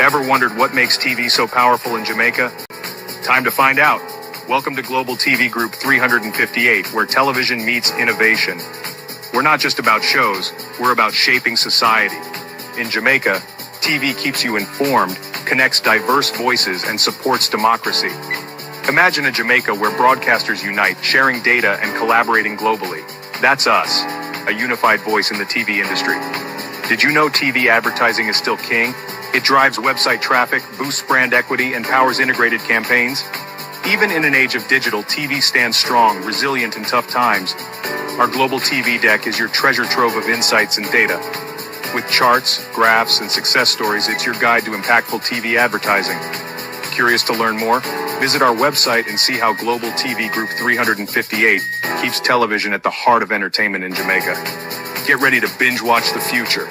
Ever wondered what makes TV so powerful in Jamaica? Time to find out. Welcome to Global TV Group 358, where television meets innovation. We're not just about shows, we're about shaping society. In Jamaica, TV keeps you informed, connects diverse voices, and supports democracy. Imagine a Jamaica where broadcasters unite, sharing data and collaborating globally. That's us, a unified voice in the TV industry. Did you know TV advertising is still king? It drives website traffic, boosts brand equity, and powers integrated campaigns. Even in an age of digital, TV stands strong, resilient in tough times. Our global TV deck is your treasure trove of insights and data. With charts, graphs, and success stories, it's your guide to impactful TV advertising. Curious to learn more? Visit our website and see how Global TV Group 358 keeps television at the heart of entertainment in Jamaica. Get ready to binge watch the future.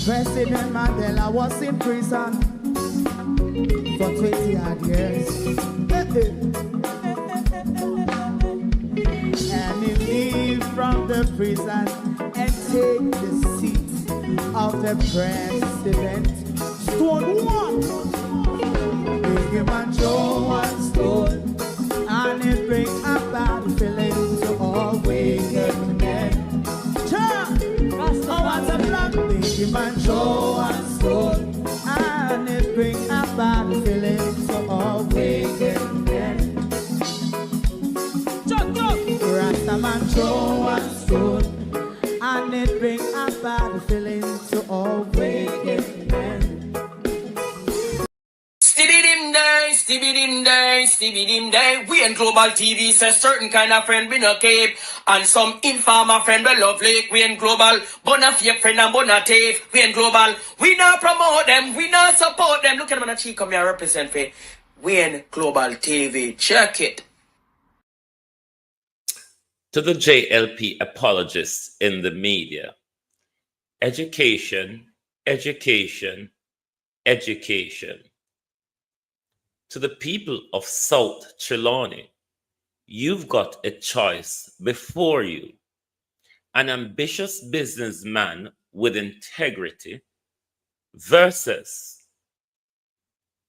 President Mandela was in prison for 20 odd years. And he leave from the prison and take the seat of the president. Stone one, big man Joe one stone, and it bring about feeling to all wicked men. man throw a stone, and it bring a bad feeling to all wicked men. Rasta man throw a stone, and it bring a bad feeling to all wicked men. Stibbidim day. We in Global TV says certain kind of friend we no keep, and some informer friend we love like we in Global. Bona fake friend and bona thief. We in Global. We not promote them. We not support them. Look at them on the cheek. Come here represent for. We in Global TV. Check it. To the JLP apologists in the media, education, education, education. To the people of South Trelawny, you've got a choice before you. An ambitious businessman with integrity versus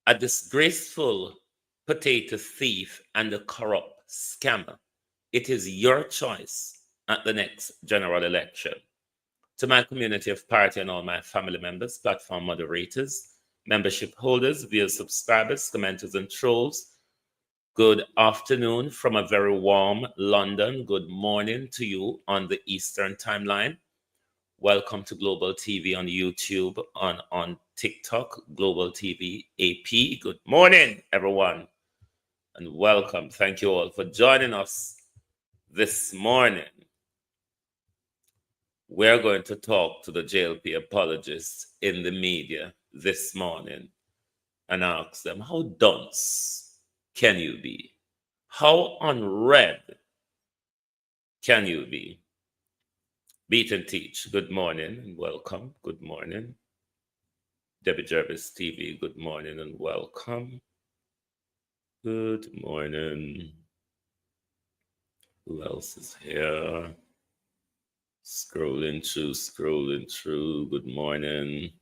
a disgraceful potato thief and a corrupt scammer. It is your choice at the next general election. To my community of party and all my family members, platform moderators, membership holders, viewers, subscribers, commenters, and trolls, good afternoon from a very warm London. Good morning to you on the Eastern timeline. Welcome to Global TV on YouTube, on TikTok, Global TV AP. Good morning, everyone, and welcome. Thank you all for joining us this morning. We're going to talk to the JLP apologists in the media this morning and ask them, how dunce can you be? How unread can you be? Beat and Teach, good morning and welcome. Good morning. Debbie Jervis TV, good morning and welcome. Good morning. Who else is here? Scrolling through. Good morning.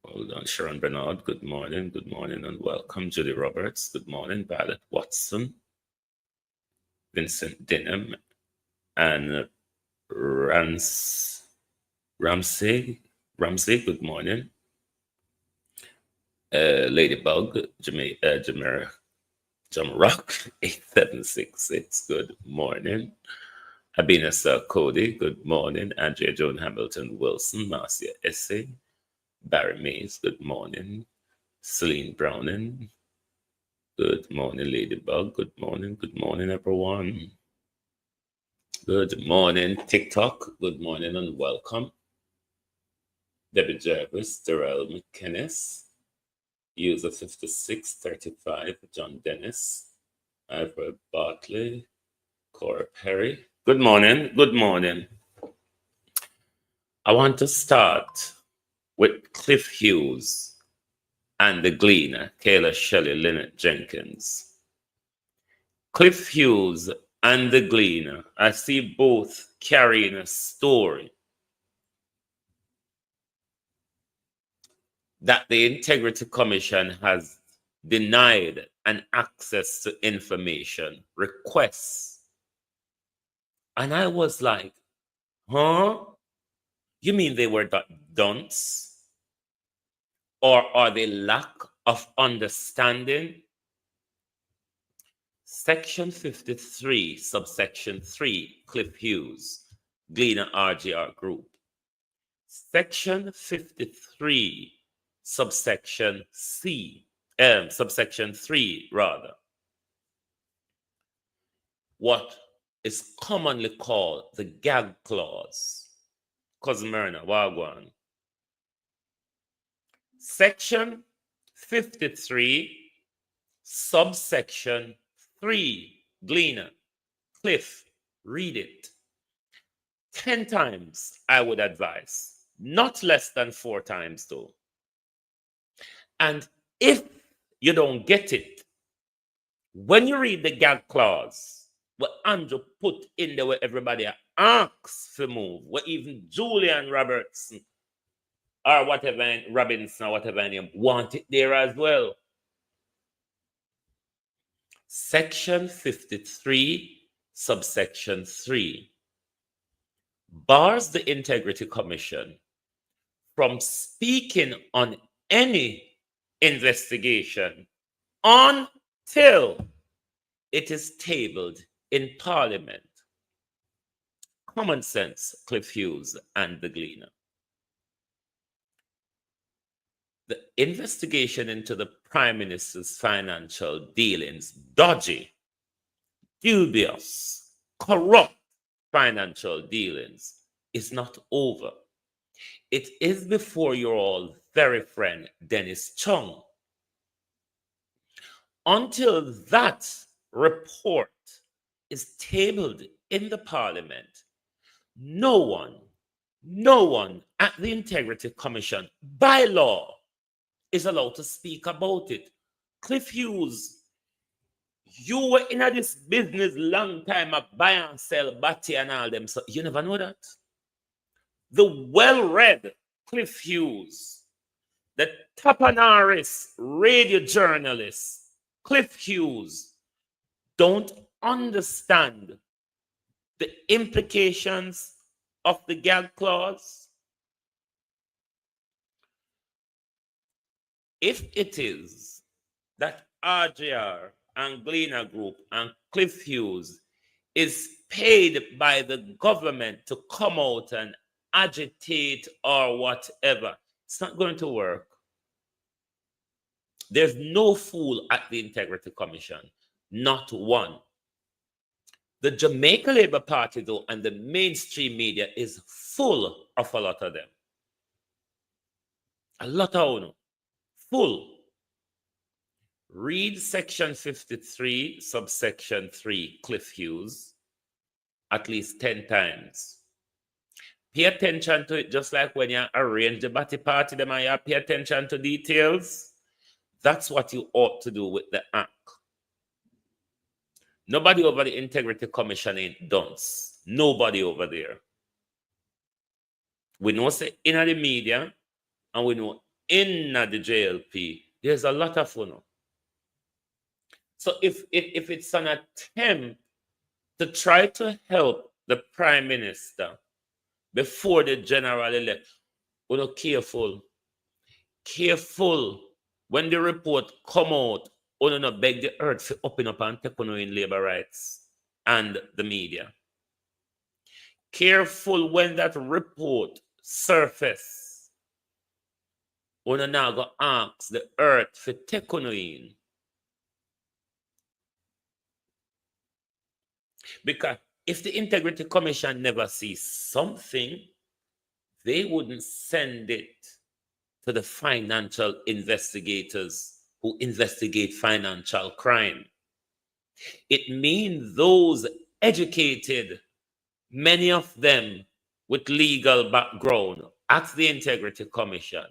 Hold on, Sharon Bernard, good morning and welcome. Judy Roberts, good morning. Violet Watson, Vincent Denham, and Ramsey, good morning. Ladybug, Jamrock 8766, good morning. Abinasa Cody, good morning. Andrea Joan Hamilton Wilson, Marcia Essay, Barry Mays, good morning. Celine Browning, good morning. Ladybug, good morning everyone. Good morning TikTok, good morning and welcome. Debbie Jervis, Darrell McKinnis, user 5635, John Dennis, Ivor Bartley, Cora Perry. Good morning. I want to start with Cliff Hughes and the Gleaner, Kayla Shelley, Lynette Jenkins. Cliff Hughes and the Gleaner, I see both carrying a story that the Integrity Commission has denied an access to information requests. And I was like, huh? You mean they were dunce? Or are they lack of understanding? Section 53, subsection 3, Cliff Hughes, Gleaner RGR Group. Section 53, subsection 3, rather. What is commonly called the gag clause. Cousin Myrna, Wagwan. Section 53, subsection 3, Gleaner, Cliff, read it. 10 times, I would advise. Not less than 4 times, though. And if you don't get it, when you read the gag clause, what Andrew put in there where everybody asks for move, what even Julian Robertson or whatever, Robinson or whatever name, want it there as well. Section 53, subsection 3. bars the Integrity Commission from speaking on any investigation until it is tabled in Parliament. Common sense, Cliff Hughes and the Gleaner. The investigation into the Prime Minister's financial dealings, dodgy, dubious, corrupt financial dealings, is not over. It is before your all very friend Dennis Chung. Until that report is tabled in the Parliament, no one at the Integrity Commission by law is allowed to speak about it. Cliff Hughes, you were in this business long time of buy and sell, Batty and all them, so you never know that. The well-read Cliff Hughes, the Tapanaris radio journalist, Cliff Hughes, don't understand the implications of the gag clause. If it is that RJR and Gleaner Group and Cliff Hughes is paid by the government to come out and agitate or whatever, it's not going to work. There's no fool at the Integrity Commission, not one. The Jamaica Labour Party, though, and the mainstream media is full of a lot of them. A lot of them. Full. Read section 53, subsection 3, Cliff Hughes, at least 10 times. Pay attention to it, just like when you arrange the Batty party, them and you pay attention to details. That's what you ought to do with the act. Nobody over the Integrity Commission ain't dunce. Nobody over there. We know say in the media and we know in the JLP, there's a lot of fun. So if it's an attempt to try to help the Prime Minister before the general election, we're careful. Careful. When the report come out, we not beg the earth to open up and take on in labor rights and the media. Careful when that report surface. We now go ask the earth for take on in. Because if the Integrity Commission never sees something, they wouldn't send it to the financial investigators who investigate financial crime. It means those educated, many of them with legal background at the Integrity Commission,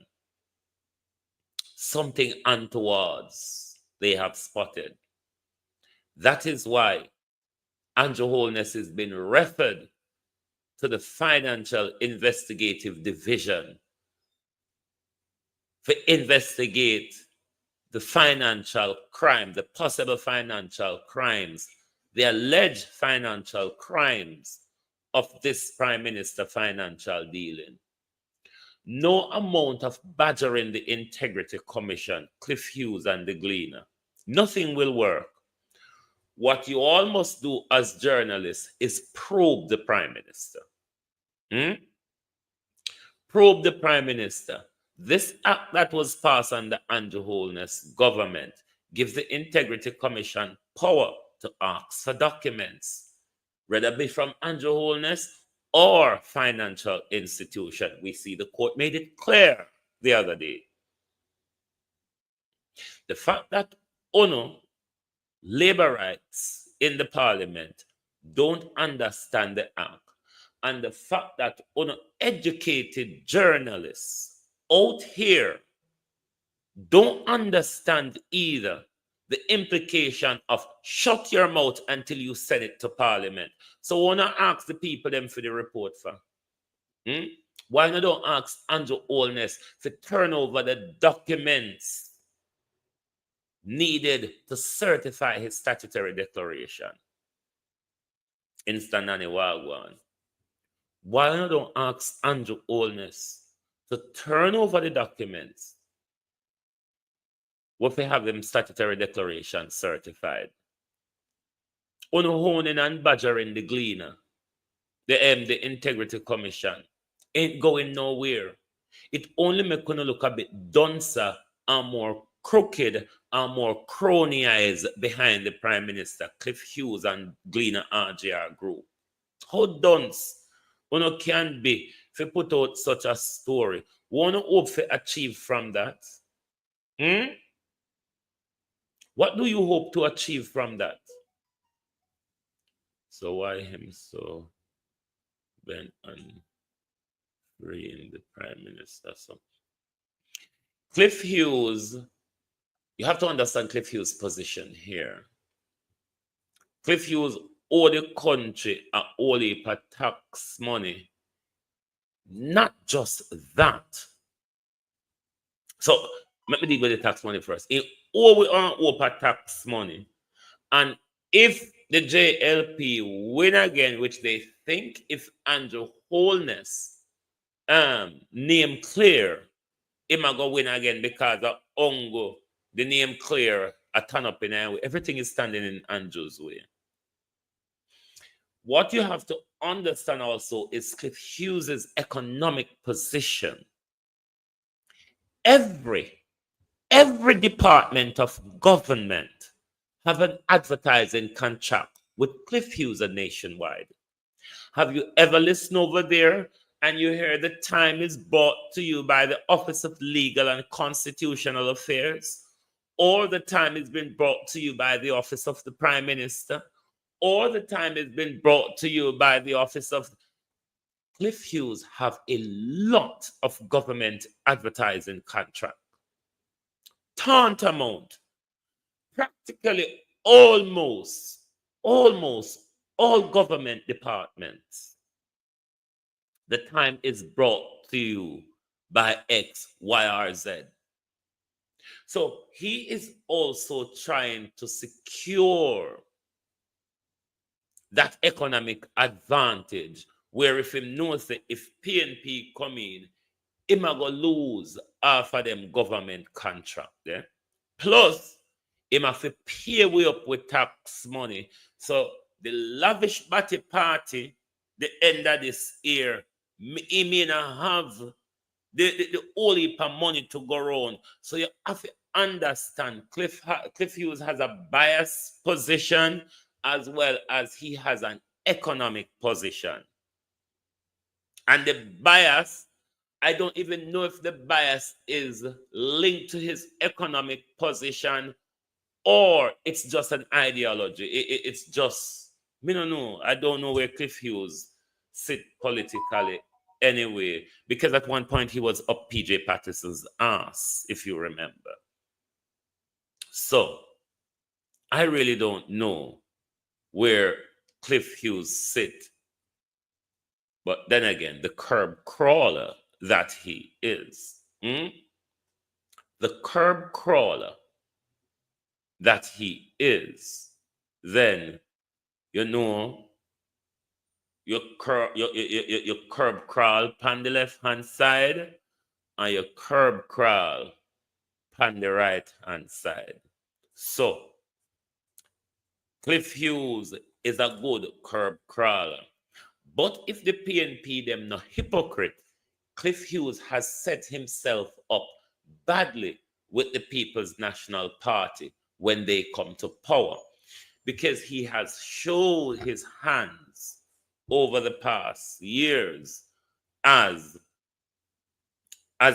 something untowards they have spotted. That is why Andrew Holness has been referred to the Financial Investigative Division to investigate the financial crime, the possible financial crimes, the alleged financial crimes of this Prime Minister financial dealing. No amount of badgering the Integrity Commission, Cliff Hughes and the Gleaner, nothing will work. What you all must do as journalists is probe the Prime Minister. Probe the Prime Minister. This act that was passed under Andrew Holness government gives the Integrity Commission power to ask for documents, whether it be from Andrew Holness or financial institution. We see the court made it clear the other day. The fact that labor rights in the Parliament don't understand the act, and the fact that educated journalists out here don't understand either the implication of shut your mouth until you send it to Parliament. So I want to ask the people them for the report for. Why not don't ask Andrew Holness to turn over the documents needed to certify his statutory declaration? Instant Nani Wagwan. why you don't ask Andrew Holness to turn over the documents what they have them statutory declaration certified? Honing and badgering the gleaner, the Integrity Commission, ain't going nowhere. It only make you look a bit duncer and more crooked and more cronyized behind the Prime Minister, Cliff Hughes and Gleaner RJR Group. How dunce you can be if you put out such a story? What you hope to achieve from that? What do you hope to achieve from that? So why him so bent on freeing the Prime Minister? So Cliff Hughes, you have to understand Cliff Hughes' position here. Cliff Hughes owe the country a whole heap of tax money. Not just that. So let me deal with the tax money first. He owe tax money. And if the JLP win again, which they think if Andrew Holness name clear, he might go win again because of Ongo, the name clear, a turn up in our way. Everything is standing in Andrew's way. What you have to understand also is Cliff Hughes' economic position. Every department of government have an advertising contract with Cliff Hughes nationwide. Have you ever listened over there and you hear the time is brought to you by the Office of Legal and Constitutional Affairs, or the time has been brought to you by the Office of the Prime Minister, or the time has been brought to you by the Office of... Cliff Hughes have a lot of government advertising contract. Tantamount. Practically almost all government departments. The time is brought to you by X, Y, or Z. So he is also trying to secure that economic advantage where if him knows that if PNP come in, him a go lose half of them government contract there. Plus, him have to pay way up with tax money. So the lavish batty party, the end of this year, he may not have the whole heap of money to go around. So you have to understand Cliff Hughes has a biased position as well as he has an economic position. And the bias, I don't even know if the bias is linked to his economic position or it's just an ideology. It's just, I don't know. I don't know where Cliff Hughes sit politically anyway, because at one point he was up PJ Patterson's ass, if you remember. So I really don't know where Cliff Hughes sit. But then again, the curb crawler that he is, the curb crawler that he is, then you know you curb crawl on the left hand side and you curb crawl on the right hand side. So Cliff Hughes is a good curb crawler. But if the PNP them no hypocrite, Cliff Hughes has set himself up badly with the People's National Party when they come to power, because he has showed his hands over the past years as a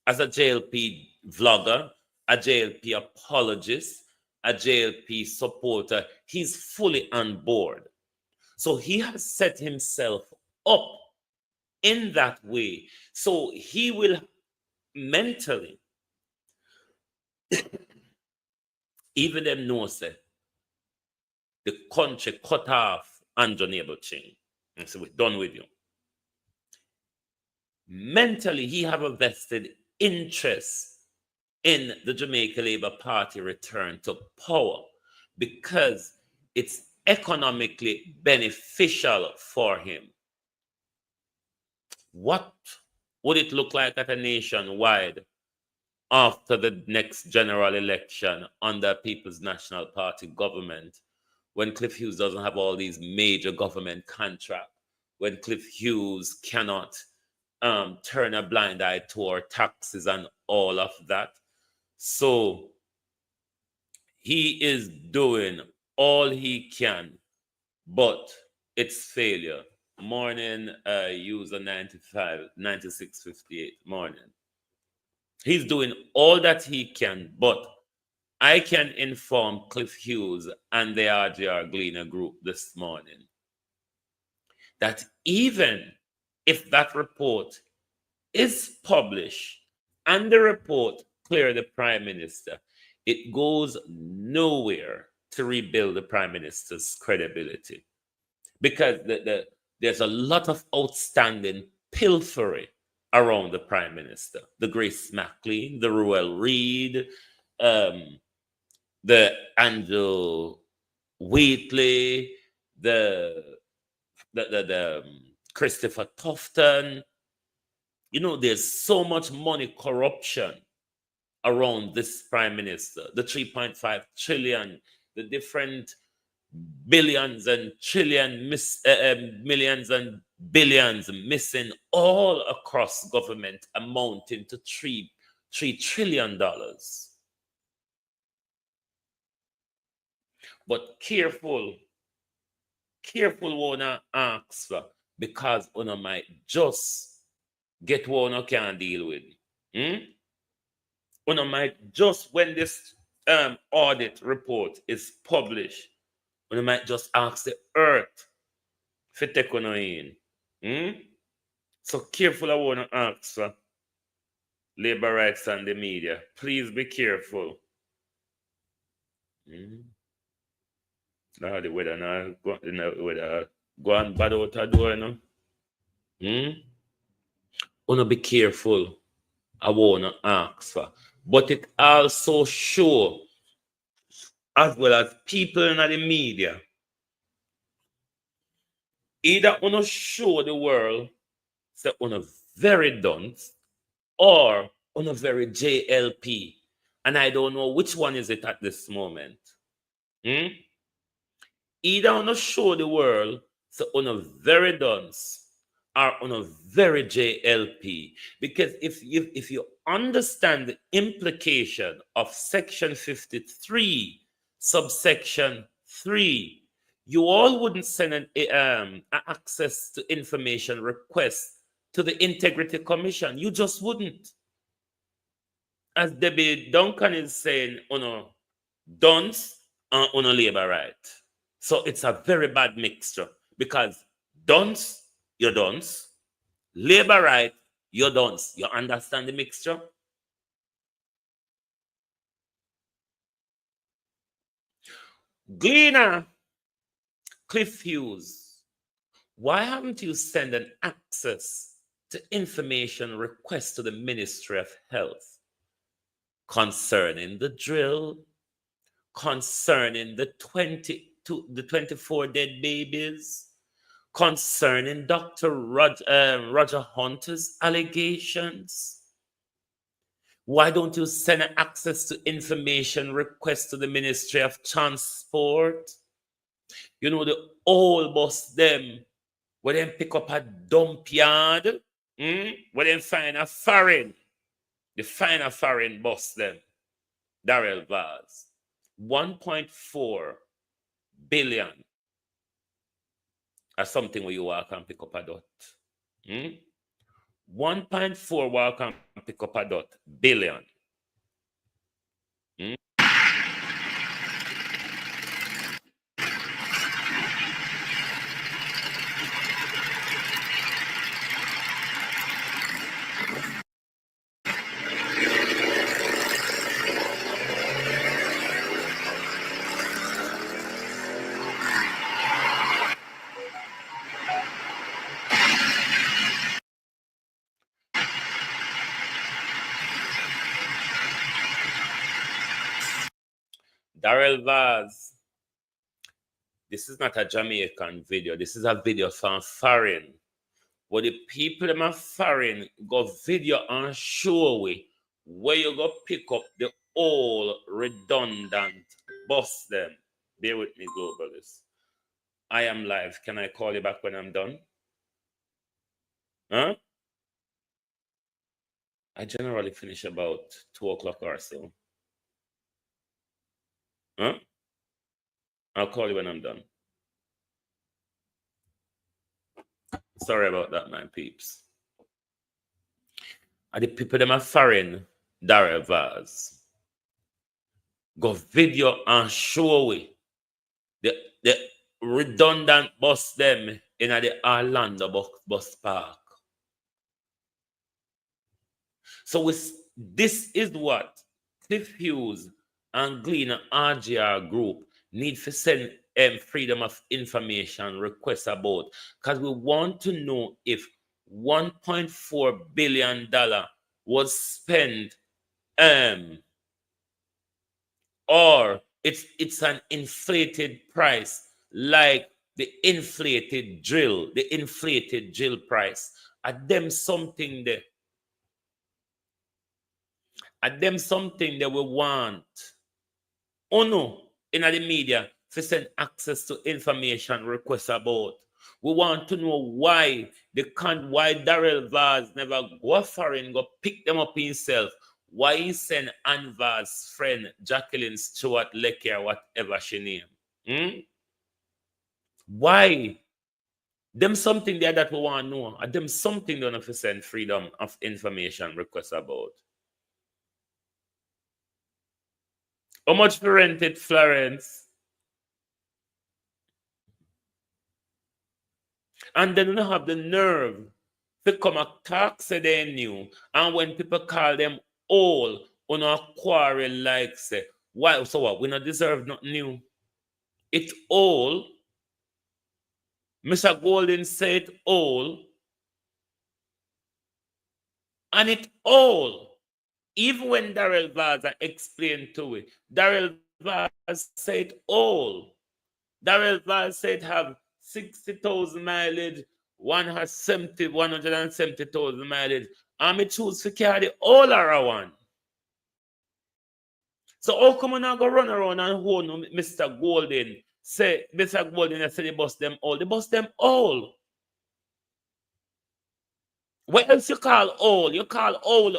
JLP vlogger, a JLP apologist, a JLP supporter. He's fully on board. So he has set himself up in that way. So he will mentally, even them know say, the country cut off Andrew Neighborching and so we're done with you. Mentally, he have a vested interest in the Jamaica Labour Party return to power because it's economically beneficial for him. what would it look like at a nationwide after the next general election under People's National Party government, when Cliff Hughes doesn't have all these major government contracts, when Cliff Hughes cannot turn a blind eye toward taxes and all of that. So he is doing all he can, but it's failure. Morning, user 9658. Morning. He's doing all that he can, but I can inform Cliff Hughes and the RGR Gleaner group this morning that even if that report is published and the report clear the Prime Minister, it goes nowhere to rebuild the Prime Minister's credibility, because there's a lot of outstanding pilfery around the Prime Minister. The Grace MacLean, the Ruel Reid, the Andrew Wheatley, the Christopher Tufton. You know, there's so much money corruption around this Prime Minister. The 3.5 trillion, the different billions and millions and billions missing all across government, amounting to $3 trillion. But careful wanna ask for, because una might just get what una can deal with. Una might just, when this audit report is published, una might just ask the earth for take una in. So careful I wanna ask for labor rights and the media. Please be careful. Now the weather now go on bad out a door, you know. Wanna be careful. I wanna ask for. But it also show, as well as people in the media, either wanna show the world that wanna very dunce or wanna very JLP. And I don't know which one is it at this moment. Either on a show the world, so on a very dunce or on a very JLP. Because if you understand the implication of Section 53, subsection 3, you all wouldn't send an access to information request to the Integrity Commission. You just wouldn't. As Debbie Duncan is saying, on a dunce and on a labor right. So it's a very bad mixture, because dunce, you're dunce. Labor right, you're dunce. You understand the mixture? Gleaner, Cliff Hughes, why haven't you sent an access to information request to the Ministry of Health concerning the drill, concerning the 24 dead babies, concerning Dr. Roger Hunter's allegations? Why don't you send an access to information request to the Ministry of Transport? You know, the old bus them, where them pick up a dump yard, where them find a foreign, they find a foreign bus them, Darrell Vaz, 1.4 billion or something where you walk and pick up a dot. 1.4 walk and pick up a dot billion. Darrell Vaz, this is not a Jamaican video. This is a video from foreign. But the people them are foreign go video and show we where you go pick up the old redundant bus them. Bear with me, globalists. I am live. Can I call you back when I'm done? Huh? I generally finish about 2 o'clock or so. Huh? I'll call you when I'm done. Sorry about that, my peeps. And the people them are foreign derivers. Go video and show we the redundant bus them in the Orlando bus park. So this is what Cliff Hughes and Glean RGR Group need to send freedom of information requests about, because we want to know if $1.4 billion was spent or it's an inflated price, like the inflated drill price. At them something there. At them something that we want. Oh no, in the media, to send access to information requests about. We want to know why why Darrell Vaz never go foreign, go pick them up himself. Why he send Anvar's friend Jacqueline Stewart Lecky or whatever she name. Why? Them something there that we want to know. At them something they want to send freedom of information requests about. How much for rented, Florence? And then they have the nerve to come and talk say they new. And when people call them old, on a quarrel like say, why? So what? We not deserve nothing new. It's old. Mr. Golden said old. And it all. Even when Darrell Vaz explained to it, Darrell Vaz said all. Darrell Vaz said have 60,000 mileage, 170,000 mileage. And me choose to carry all around. So how come I not go run around and hold Mr. Golden? Say Mr. Golden say they bust them all. They bust them all. What else you call all? You call all.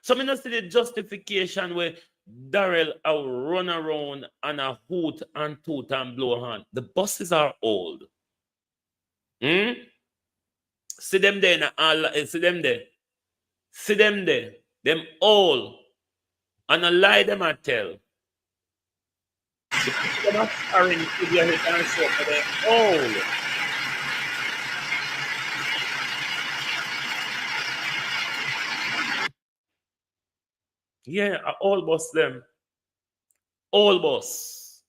So I not see the justification where Darrell run around and a hoot and toot and blow hand. The buses are old. See them there, see them there. See them there. Them all. And a lie them I tell. The people are carrying to their head and so for them all. Yeah, I all bus them. All bus.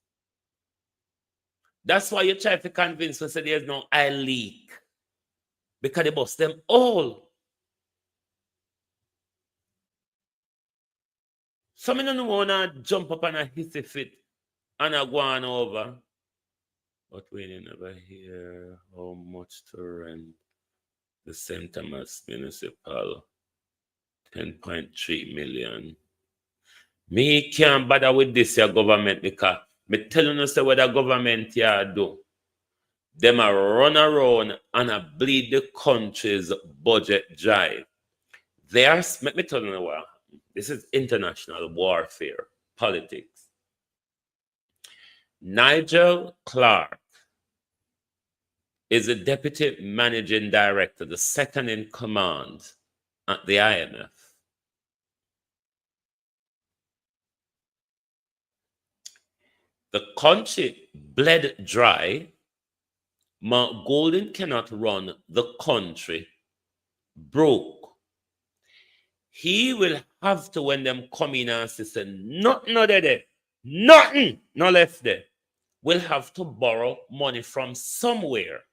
That's why you try to convince us that there's no eye leak. Because they bust them all. Some don't want to jump up on a hissy fit and a go on over. But we never hear how much to rent the St. Thomas Municipal. 10.3 million. Me can't bother with this your government because me telling you say what the government here do. Them a run around and a bleed the country's budget dry. Let me tell you what. This is international warfare, politics. Nigel Clark is the deputy managing director, the second in command at the IMF. The country bled dry. Mark Golden cannot run the country broke. He will have to, when them come in and say, nothing no there, nothing no left there, will have to borrow money from somewhere.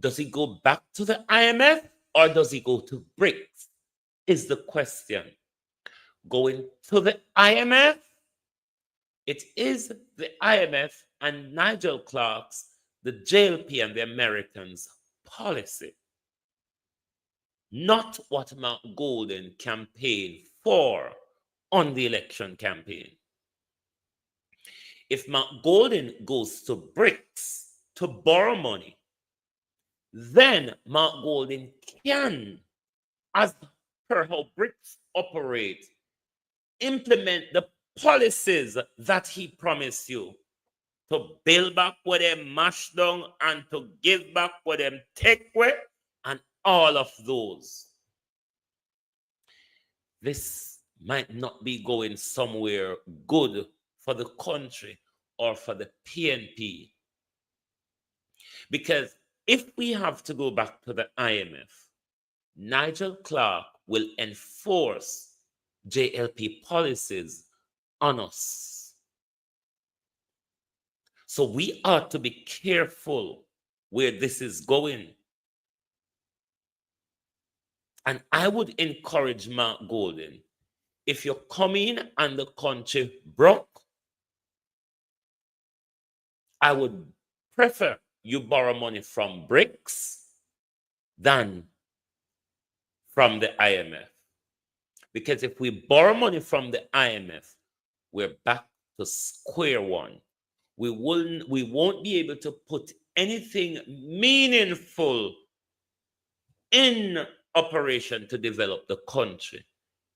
Does he go back to the IMF or does he go to BRICS? Is the question. Going to the IMF, it is the IMF and Nigel Clark's, the JLP and the Americans' policy, not what Mark Golden campaigned for on the election campaign. If Mark Golden goes to BRICS to borrow money, then Mark Golden can, as per how BRICS operate, implement the policies that he promised you, to build back what they mash down and to give back what them take away, and all of those. This might not be going somewhere good for the country or for the PNP. Because if we have to go back to the IMF, Nigel Clark will enforce JLP policies on us. So we ought to be careful where this is going. And I would encourage Mark Golden, if you're coming and the country broke, I would prefer you borrow money from BRICS than from the IMF. Because if we borrow money from the IMF, we're back to square one. We won't be able to put anything meaningful in operation to develop the country.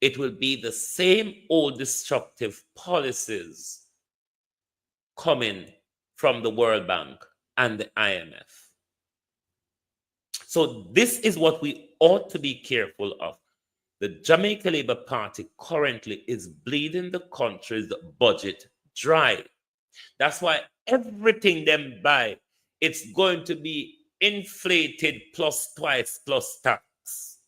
It will be the same old destructive policies coming from the World Bank and the IMF. So this is what we ought to be careful of. The Jamaica Labour Party currently is bleeding the country's budget dry. That's why everything them buy, it's going to be inflated plus twice plus tax.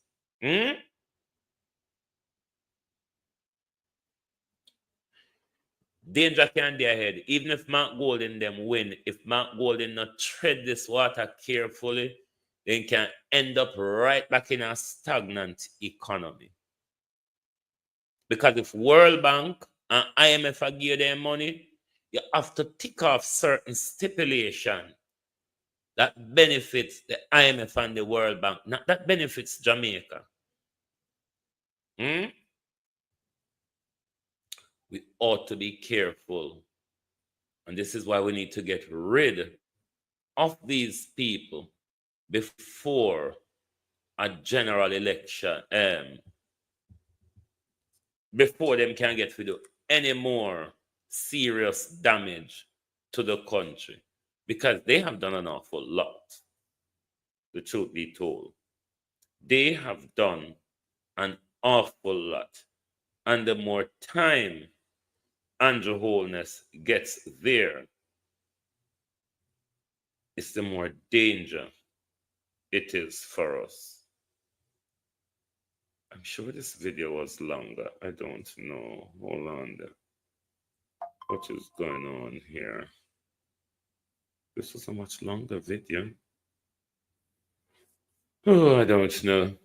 Danger can be ahead. Even if Mark Golden them win, if Mark Golden not tread this water carefully, they can end up right back in a stagnant economy. Because if World Bank and IMF are give them money, you have to tick off certain stipulation that benefits the IMF and the World Bank, not that benefits Jamaica. We ought to be careful. And this is why we need to get rid of these people before a general election, before them can get to do any more serious damage to the country, because they have done an awful lot. The truth be told, they have done an awful lot, and the more time Andrew Holness gets there, it's the more danger it is for us. I'm sure this video was longer. I don't know. Hold on there. What is going on here? This was a much longer video. Oh, I don't know.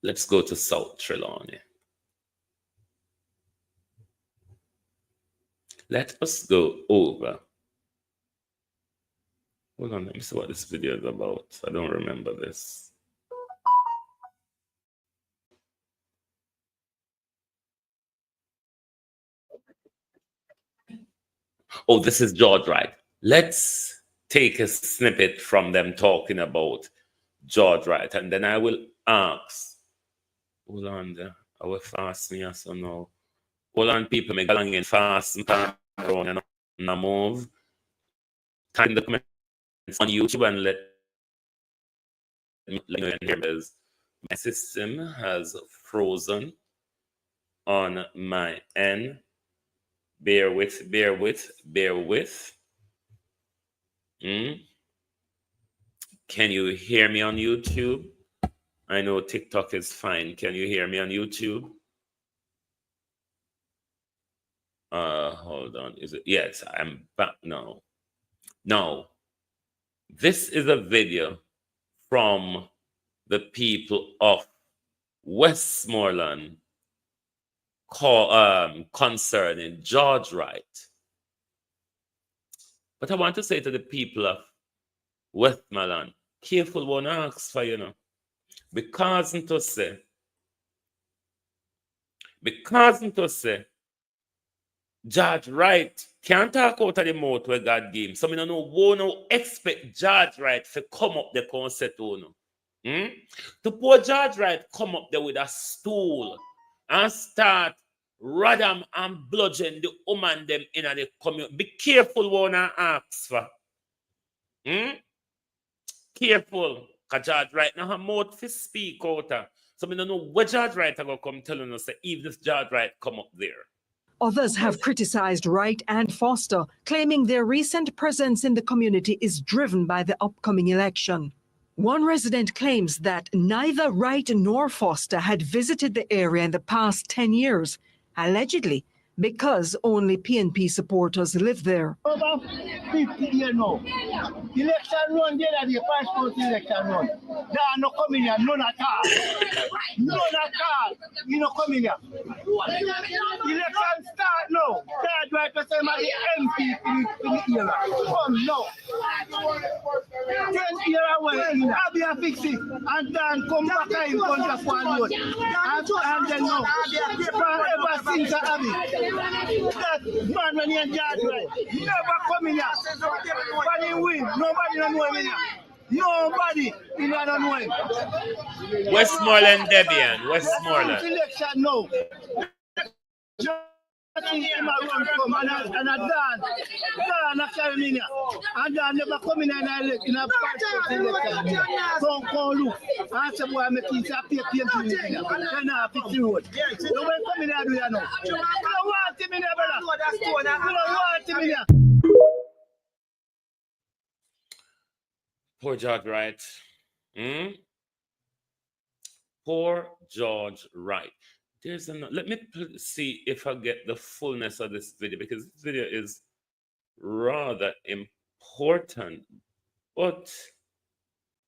Let's go to South Trelawny. Let us go over. Hold on, let me see what this video is about. I don't remember this. Oh, this is George Wright. Let's take a snippet from them talking about George Wright, and then I will ask. Hold on there. I will fast me so now. Hold on, people, make along in fast and around and move. Type in the comments on YouTube and let me know because my system has frozen on my end. Bear with. Can you hear me on YouTube? I know TikTok is fine. Can you hear me on YouTube? Hold on. Is it? Yes, I'm back now. Now, this is a video from the people of Westmoreland concerning George Wright. But I want to say to the people of Westmoreland, careful one asks for, because to say, George Wright can't talk out of the mouth where God gave him. So I don't know who no expect George Wright to come up the concept. To poor George Wright come up there with a stool and start radam and bludgeon the woman them in the community. Be careful what I ask for. Careful. Because George Wright now have mouth to speak out. So I don't know what George Wright are going to come telling us that even if George Wright come up there. Others have criticized Wright and Foster, claiming their recent presence in the community is driven by the upcoming election. One resident claims that neither Wright nor Foster had visited the area in the past 10 years, allegedly because only PNP supporters live there. Over 50 years now. Election run, there are the passport election run. There are no coming here, none at all. None at all. You know coming here. Election start now. Start right to say my MP in the era. Come now. 10 years away, I'll be a fix it. And then come back in front of one road. And then no. Ever since I have it. That man when he George Wright, never come in here. Nobody win. Nobody don't know him in here. Nobody in here don't know him. Westmoreland Debian, Westmoreland. Election now. Him a run come and a Dan a carry me in here. And Dan never come in a passport election. Come look. And say boy make it a PNP in here. Then I fix the road. Nobody come in here do that now. We don't want him in here, brother. We don't want him in here. Poor George Wright. Poor George Wright. Let me see if I get the fullness of this video, because this video is rather important. But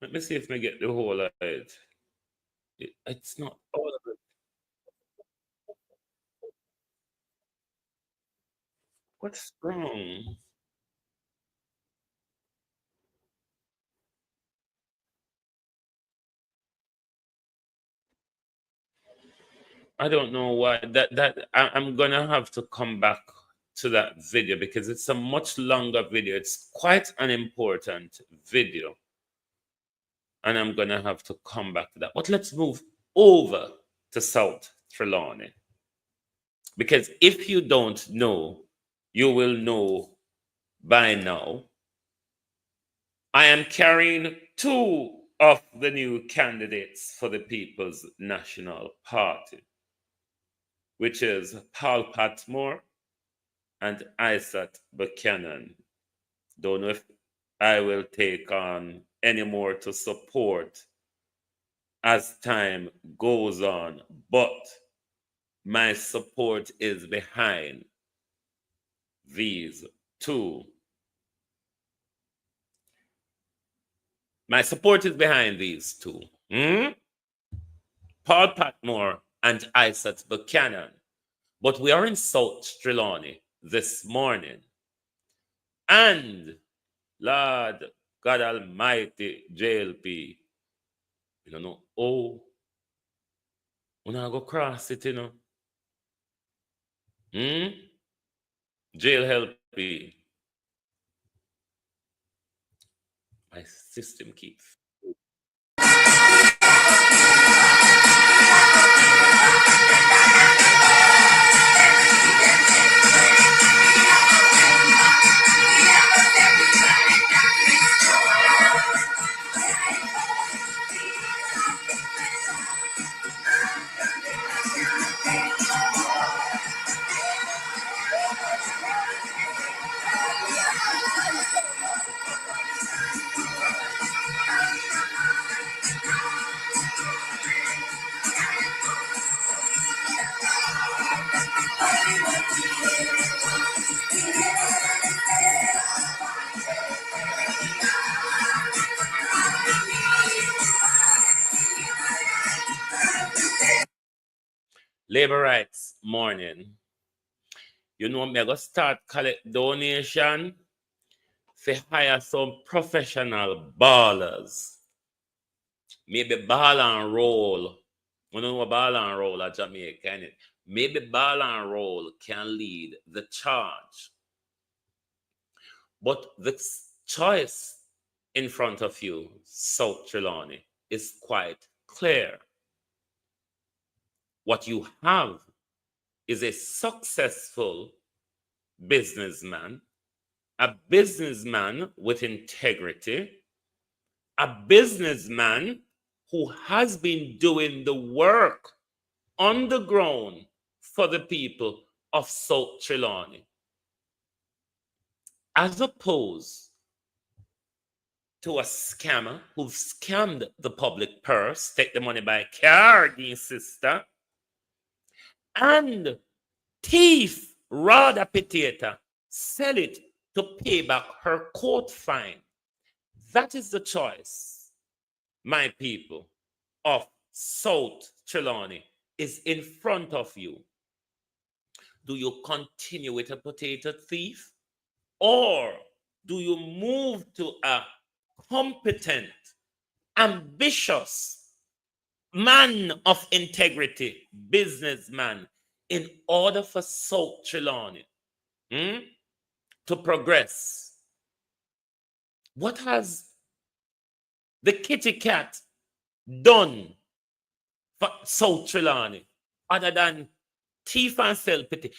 let me see if I get the whole of it. It's not all of it. What's wrong? I don't know why I'm gonna have to come back to that video because it's a much longer video. It's quite an important video, and I'm gonna have to come back to that. But let's move over to South Trelawny, because if you don't know, you will know by now. I am carrying two of the new candidates for the People's National Party, which is Paul Patmore and Isaac Buchanan. Don't know if I will take on any more to support as time goes on, but my support is behind these two. My support is behind these two. Paul Patmore and Isaac Buchanan. But we are in South Trelawny this morning. And Lord God Almighty, JLP, you don't know, we're not go cross it, Jail help me. My system keeps. Labor Rights Morning. You know, me go start collect donation to hire some professional ballers. Maybe ball and roll. You know what ball and roll at Jamaica, innit? Maybe ball and roll can lead the charge. But the choice in front of you, South Trelawny, is quite clear. What you have is a successful businessman, a businessman with integrity, a businessman who has been doing the work on the ground for the people of South Trelawny, as opposed to a scammer who scammed the public purse, take the money by car, sister, and thief rather potato, sell it to pay back her court fine. That is the choice, my people of South Trelawny, is in front of you. Do you continue with a potato thief, or do you move to a competent, ambitious man of integrity, businessman, in order for South Trelawny to progress? What has the kitty cat done for South Trelawny other than thief and sell pity?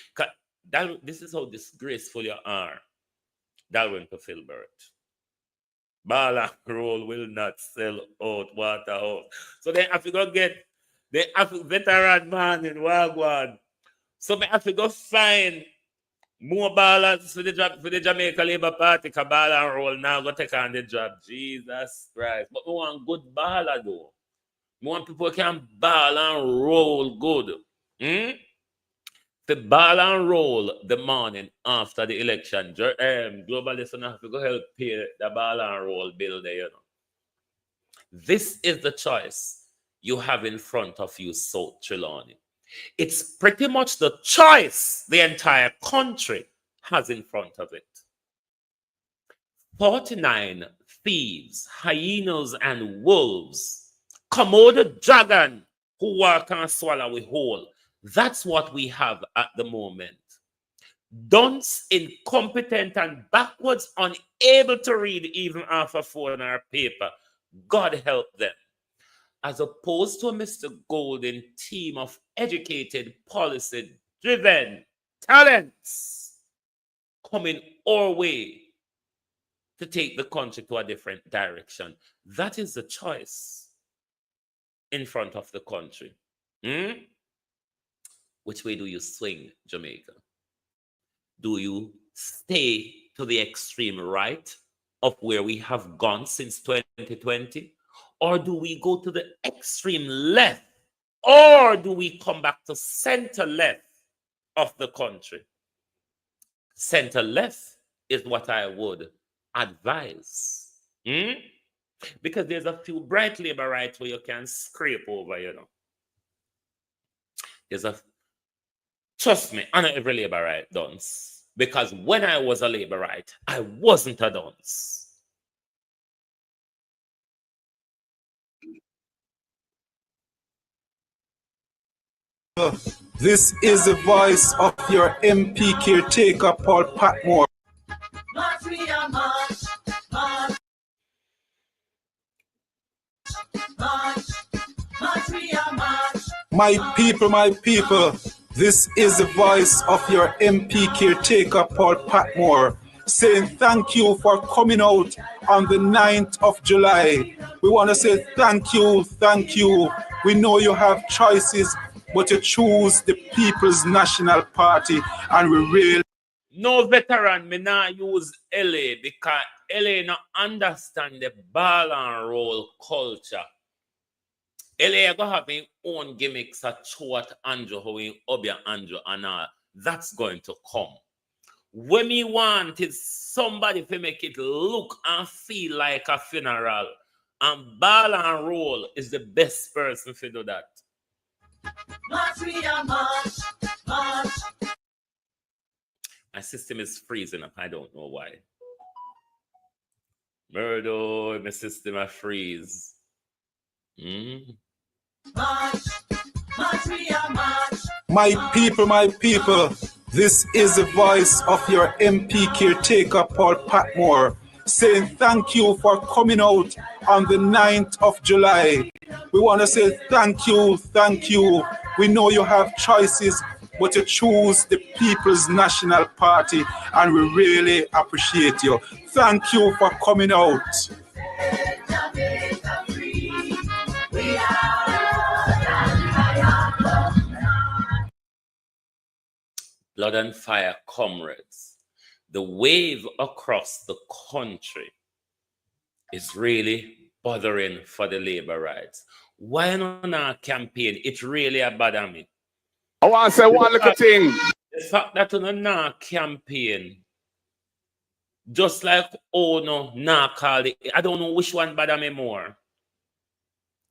This is how disgraceful you are. That went to Filbert. Ball and roll will not sell out Waterhouse. So they have to go get the veteran man in Wagwan. So they have to go find more ballers for the Jamaica Labour Party. Because ball and roll now go take on the job. Jesus Christ. But we want good baller though. We want people who can ball and roll good. The ball and roll the morning after the election. Globalist have to go help pay the ball and roll bill there, you know. This is the choice you have in front of you, South Trelawny. It's pretty much the choice the entire country has in front of it. 49 thieves, hyenas, and wolves, Komodo dragon who walk and swallow we whole. That's what we have at the moment. Dunce, incompetent, and backwards, unable to read even half a phone or paper. God help them. As opposed to a Mr. Golden team of educated, policy-driven talents coming our way to take the country to a different direction. That is the choice in front of the country. Which way do you swing, Jamaica? Do you stay to the extreme right of where we have gone since 2020? Or do we go to the extreme left? Or do we come back to center left of the country? Center left is what I would advise. Because there's a few bright labor rights where you can scrape over, you know. Trust me, I know every labor right dunce. Because when I was a labor right, I wasn't a dunce. This is the voice of your MP caretaker, Paul Patmore. My people, this is the voice of your MP caretaker, Paul Patmore, saying thank you for coming out on the 9th of July. We want to say thank you. We know you have choices, but you choose the People's National Party, and we really... No veteran, me not use LA because LA not understand the ball and roll culture. LA go have his own gimmicks at Chowat Andrew, how in Obia Andrew and all. That's going to come. What me want is somebody to make it look and feel like a funeral. And ball and roll is the best person to do that. March, we are march, march. My system is freezing up. I don't know why. Murdo, my system I freeze. March, march, we are march. My people, this is the voice of your MP caretaker, Paul Patmore, saying thank you for coming out on the 9th of July. We want to say thank you. We know you have choices, but you choose the People's National Party, and we really appreciate you. Thank you for coming out. Blood and fire comrades. The wave across the country is really bothering for the labor rights. Why on our campaign? It really bother me. I want to say one little thing. The fact that on our campaign, just like call it, I don't know which one bother me more.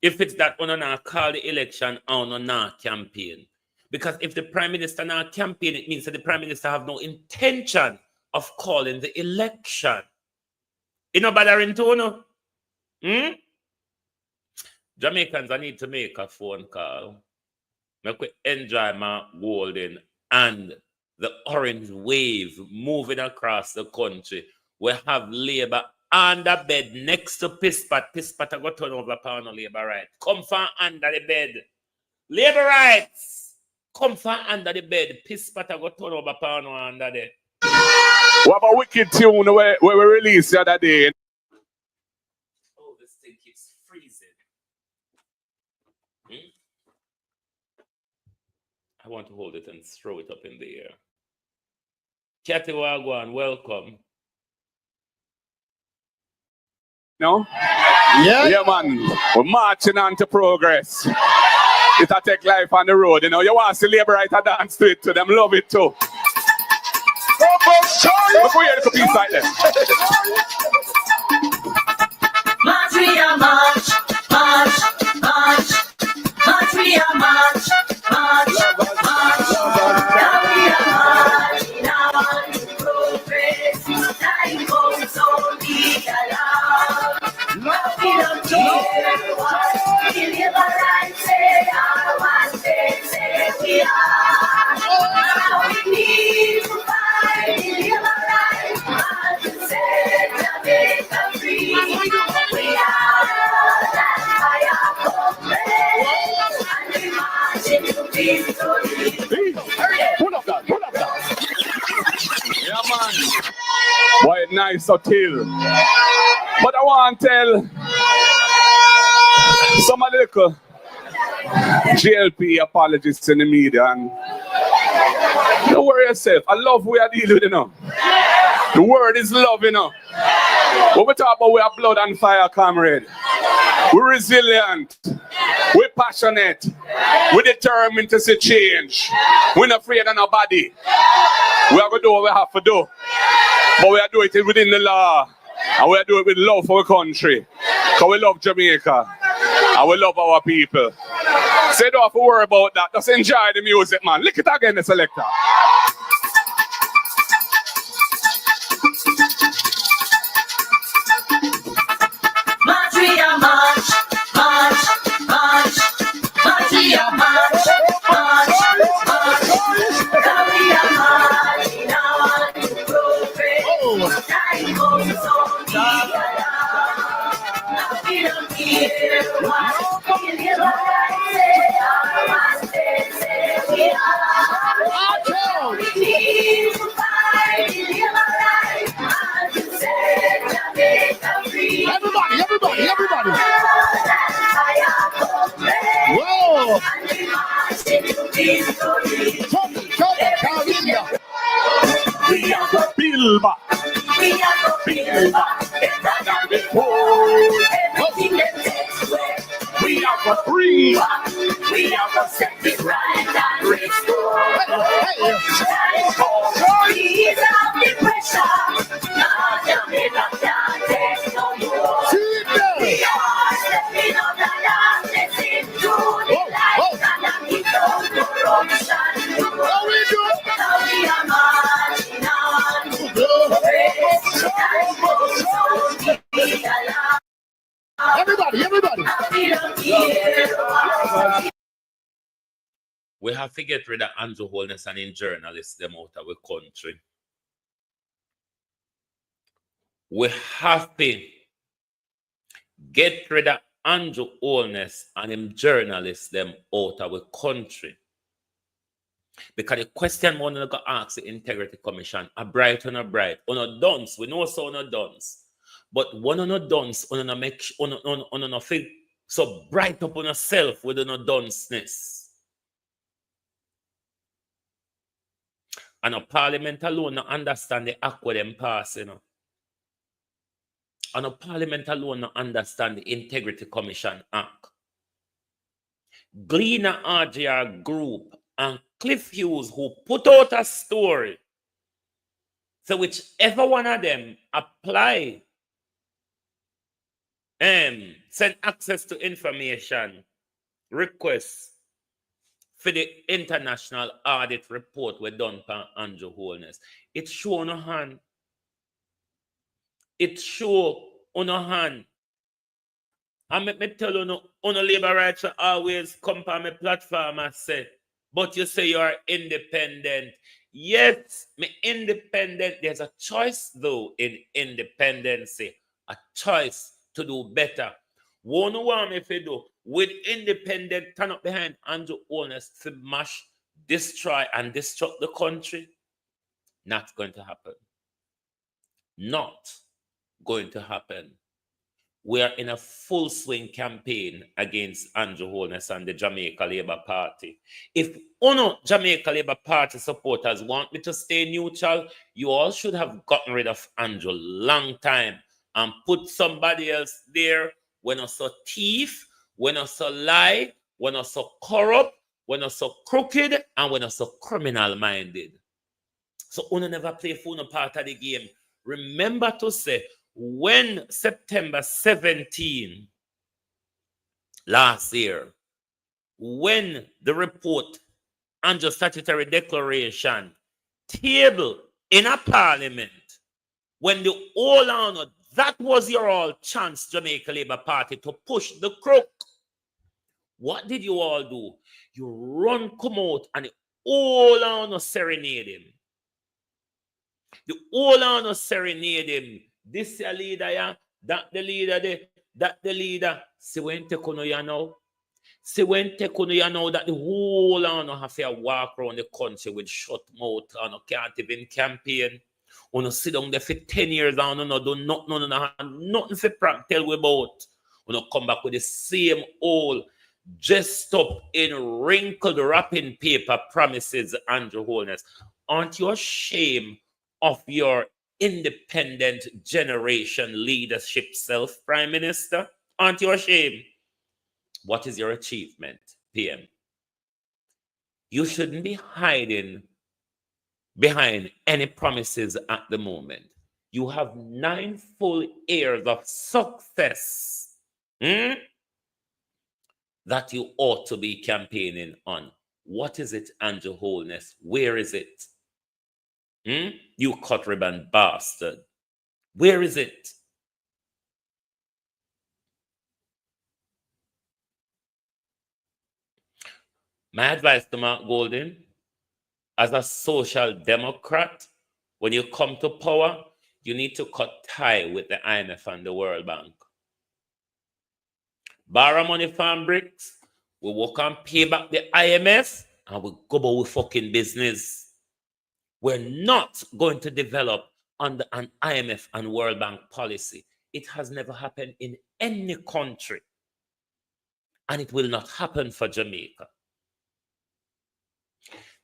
If it's that on call the election on our campaign. Because if the Prime Minister now campaign, it means that the Prime Minister have no intention of calling the election. You know bothering to no? Jamaicans, I need to make a phone call. Make we enjoy my golden and the orange wave moving across the country. We have Labour under bed next to Pispat. Pispat I got turn over pound Labour right. Come from under the bed. Labour rights. Come from under the bed. Pispat I got turn over pound under there. What about wicked tune where we released the other day? Oh, this thing keeps freezing. I want to hold it and throw it up in the air. Kathy Wagwan, welcome. No? Yeah, man. We're marching on to progress. It'll take life on the road, you know. You want to see Labour right to dance to it, to them love it too. Before you hear the piece like that. March, we are march, march, march. March, we are march, march, march. Now we are marching on to progress. Time goes on the alarm. We don't care what the Labour rights say or what they say we are. Now we need to fight the Labour rights and to set Jamaica free. We are that fire comrades and we marching to victory. Pull up that. Yeah, man. Boy, nice to kill. But I want to tell some of the little GLP apologists in the media, and don't worry yourself. I love we are dealing with, you know. The word is love, you know. When we talk about we are blood and fire, comrade. We're resilient. We're passionate. We're determined to see change. We're not afraid of nobody. We are going to do what we have to do. But we are doing it within the law. And we are doing it with love for our country. Because we love Jamaica. And we love our people. So you don't have to worry about that. Just enjoy the music, man. Lick it again, the selector. March, we are march, march, march. March, we are march, march, march. Now we are marching on to progress. Time goes on the alarm. Now we don't care what the Labour rights say or what they say we are. We need to fight the Labour rights and to set Jamaica free. Everybody. Whoa! And we marching to victory. We are the build back. We are the build back better than before. Everything that takes away. We are the bring back. We are the set it right and restore. Time for ease of the pressure. Now Jamaica can't take no more. We are stepping out the darkness into the light and keep How we do? Everybody. We have to get rid of Andrew Holness and in journalists them out of the country. We have to get rid of Andrew Holness and him journalists them out of the country. Because the question one going to ask the Integrity Commission, a bright or not bright, on a dunce, we know so on a dunce. But one on a dunce, on a make on a feel so bright up on yourself with no dunceness. And a parliament alone not understand the act with them pass, you know. And a parliament alone not understand the Integrity Commission Act. Gleaner RGR Group and Cliff Hughes, who put out a story, so whichever one of them apply send access to information requests for the international audit report we done by Andrew Holness. It show on a hand. It show on a hand. And me tell you, no, on a labor rights always come on my platform and say, but you say you are independent. Yes, me independent. There's a choice though in independency. A choice to do better. One want me to do with independent turn up behind Andrew Holness to mash, destroy, and destruct the country. Not going to happen. Not going to happen. We are in a full swing campaign against Andrew Holness and the Jamaica Labour Party. If Jamaica Labour Party supporters want me to stay neutral, you all should have gotten rid of Andrew long time and put somebody else there when not so thief, when not so lie, when not so corrupt, when not so crooked, and when not so criminal-minded. So Uno never play for no part of the game. Remember to say, when September 17 last year, when the report and the statutory declaration table in a parliament, when the all honor, that was your all chance, Jamaica Labour Party, to push the crook. What did you all do? You run, come out, and the all honor serenade him. The all honor serenade him. This your leader, yeah? That the leader, that the leader. See when take on you now. See when take on you now that the whole honor have to walk around the country with shut mouth and can't even campaign. When sit down there for 10 years and do nothing for prank tell we about. When come back with the same old dressed up in wrinkled wrapping paper promises, Andrew Holness. Aren't you ashamed of your independent generation leadership self, Prime Minister? Aren't you ashamed? What is your achievement, PM? You shouldn't be hiding behind any promises at the moment. You have 9 full years of success that you ought to be campaigning on. What is it, Andrew Holness? Where is it? You cut ribbon bastard. Where is it? My advice to Mark Golding, as a social democrat, when you come to power, you need to cut tie with the IMF and the World Bank. Borrow money from bricks, we work and pay back the IMF, and we go about with fucking business. We're not going to develop under an IMF and World Bank policy. It has never happened in any country. And it will not happen for Jamaica.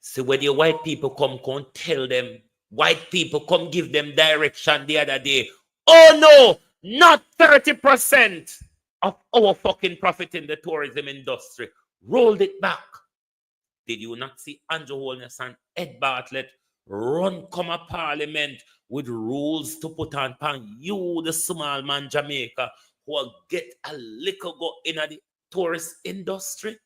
So when the white people come tell them, white people come give them direction the other day. Oh no, not 30% of our fucking profit in the tourism industry. Rolled it back. Did you not see Andrew Holness and Ed Bartlett run come a parliament with rules to put on you, the small man Jamaica, who will get a little go in the tourist industry?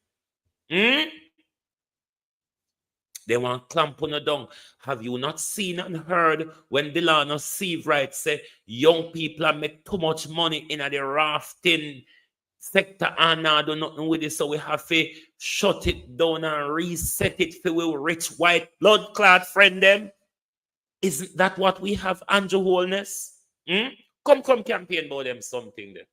They want clamp on the down. Have you not seen and heard when Delano Seabright say young people are make too much money in the rafting sector and now do nothing with it, so we have to shut it down and reset it for we rich white blood clot friend them? Isn't that what we have, Andrew Holness? Come campaign about them something there.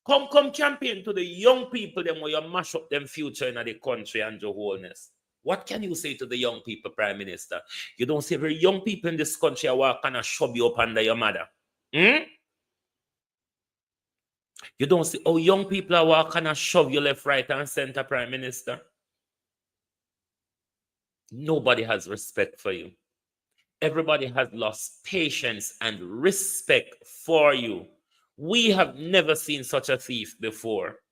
Come campaign to the young people them where you mash up them future in the country, Andrew Holness. What can you say to the young people, Prime Minister? You don't see very young people in this country are walking and shove you up under your mother. You don't see how young people are walking and shove you left, right, and center, Prime Minister. Nobody has respect for you. Everybody has lost patience and respect for you. We have never seen such a thief before.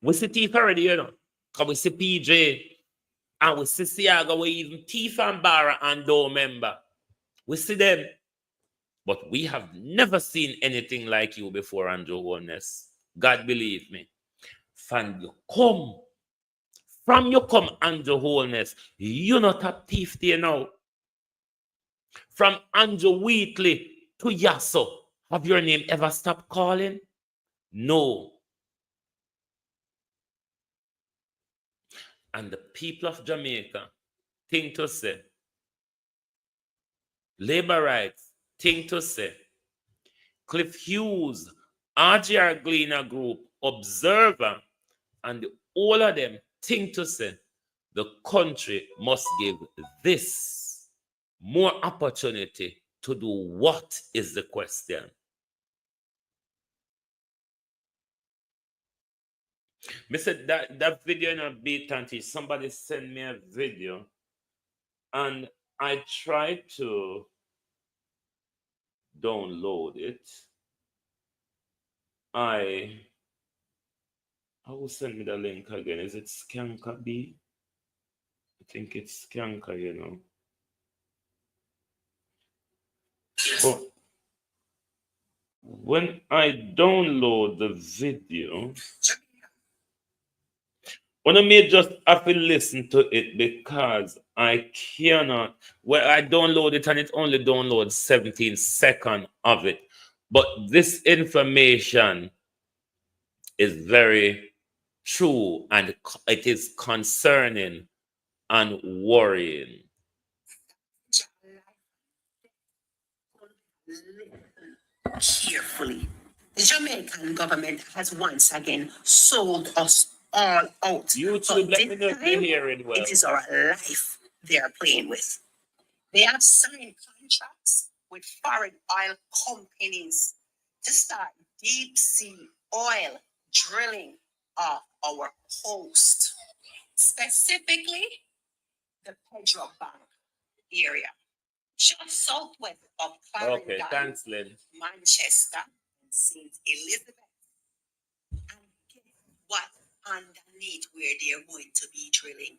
We see thief already, you know. Because we see PJ and we see Siaga, we even thief and Barra and Doe member. We see them. But we have never seen anything like you before, Andrew Holness. God believe me. From you come, Andrew Holness. You're not a thief there now. From Andrew Wheatley to Yasso, have your name ever stopped calling? No. And the people of Jamaica think to say, labor rights think to say, Cliff Hughes, RGR Gleaner Group, Observer, and all of them think to say, the country must give this more opportunity to do what is the question. Me said that video in a beat and teach. Somebody sent me a video and I tried to download it. I will send me the link again. Is it Skanka B? I think it's Skanka, you know. But when I download the video, when I may just have to listen to it because I cannot. Well, I download it and it only downloads 17 seconds of it. But this information is very true and it is concerning and worrying. Carefully. The Jamaican government has once again sold us all out. YouTube, let me know if you hear it well. It is our life they are playing with. They have signed contracts with foreign oil companies to start deep sea oil drilling off our coast, specifically the Pedro Bank area, just southwest of Clarendon, Okay, thanks, Lynn. Manchester, and St. Elizabeth. And guess what? Underneath where they're going to be drilling.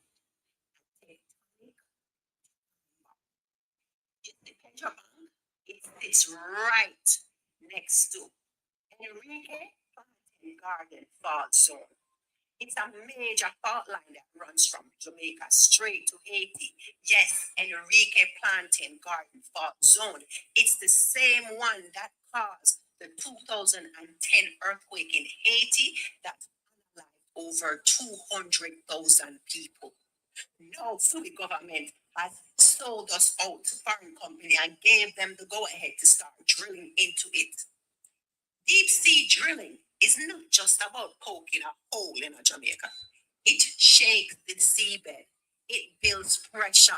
The Pedro Bank, it sits right next to Enrique Garden Fault Zone. It's a major fault line that runs from Jamaica straight to Haiti. Yes, Enrique Plantain Garden Fault Zone. It's the same one that caused the 2010 earthquake in Haiti that unalived over 200,000 people. No fully government has sold us out to foreign company and gave them the go-ahead to start drilling into it. Deep sea drilling is not just about poking a hole in a Jamaica. It shakes the seabed. It builds pressure.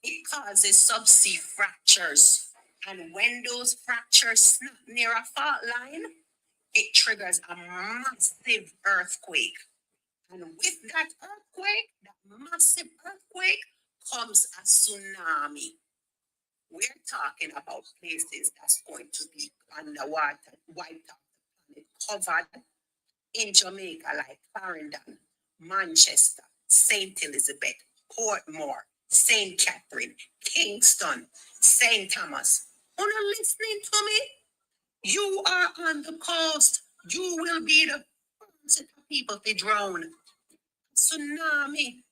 It causes subsea fractures. And when those fractures snap near a fault line, it triggers a massive earthquake. And with that earthquake, that massive earthquake, comes a tsunami. We're talking about places that's going to be underwater, wiped out the planet, covered in Jamaica like Clarendon, Manchester, St. Elizabeth, Portmore, St. Catherine, Kingston, St. Thomas. Are you listening to me? You are on the coast. You will be the first people to drown. tsunami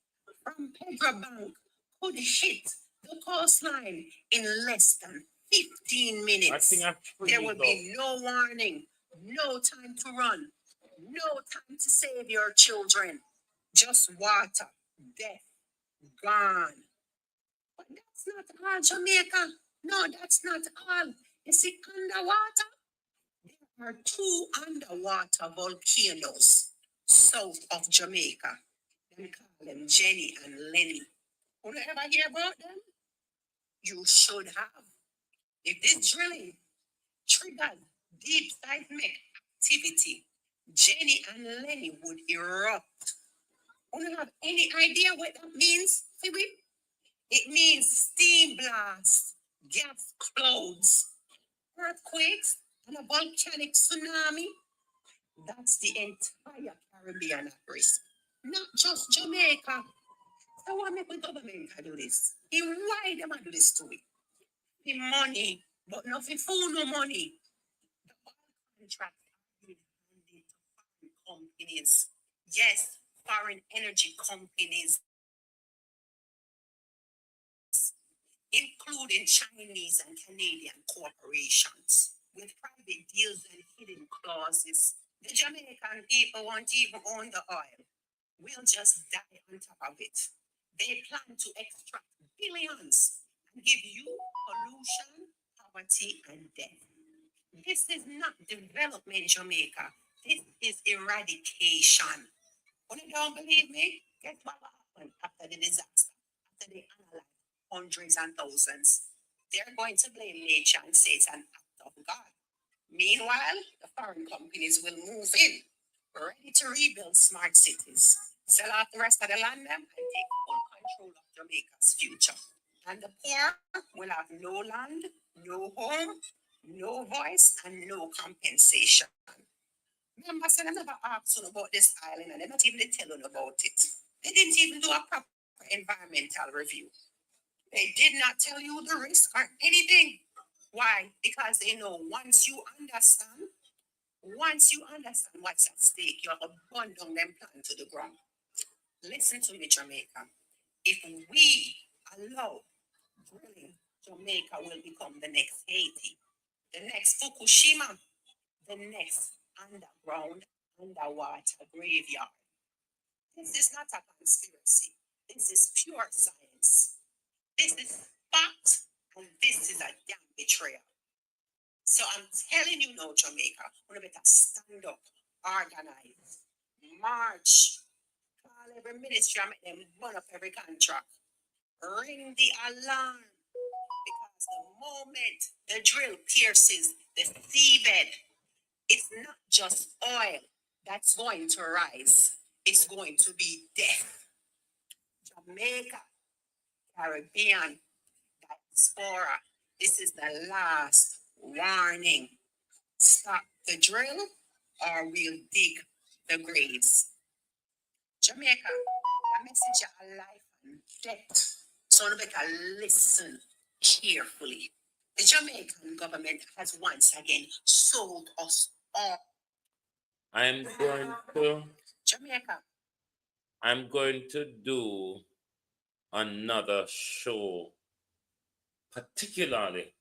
from Pedro Bank could hit the coastline in less than 15 minutes. There will be no warning, no time to run, no time to save your children. Just water, death, gone. But that's not all, Jamaica. No, that's not all. You see, underwater, there are 2 underwater volcanoes south of Jamaica. We call them Jenny and Lenny. Who ever hear about them? You should have. If this drilling triggered deep seismic activity, Jenny and Lenny would erupt. You don't have any idea what that means, Phoebe? It means steam blast, gas clouds, earthquakes, and a volcanic tsunami. That's the entire Caribbean at risk, not just Jamaica. So why make the government do this? Why them do this to it? The money, but nothing for no money. The oil contracts are being handed to foreign companies. Yes, foreign energy companies, including Chinese and Canadian corporations, with private deals and hidden clauses. The Jamaican people won't even own the oil. We'll just die on top of it. They plan to extract billions and give you pollution, poverty, and death. This is not development, Jamaica. This is eradication. When you don't believe me, guess what happened after the disaster? After they analyzed hundreds and thousands, they're going to blame nature and say it's an act of God. Meanwhile, the foreign companies will move in, ready to rebuild smart cities, sell out the rest of the land and take full control of Jamaica's future. And the poor will have no land, no home, no voice, and no compensation. Remember, I never asked you about this island and they not even tell you about it. They didn't even do a proper environmental review. They did not tell you the risk or anything. Why? Because they know once you understand what's at stake, you have abandoned them plan to the ground. Listen to me, Jamaica. If we allow drilling, Jamaica will become the next Haiti, the next Fukushima, the next underground, underwater graveyard. This is not a conspiracy. This is pure science. This is fact, and this is a damn betrayal. So I'm telling you now, Jamaica, we better stand up, organize, march, call every ministry and make them burn up every contract. Ring the alarm, because the moment the drill pierces the seabed, it's not just oil that's going to rise, it's going to be death. Jamaica, Caribbean, diaspora, this is the last warning. Stop the drill or we'll dig the graves. Jamaica, the message of life and death. So we better listen carefully. The Jamaican government has once again sold us all. I'm going to do another show, particularly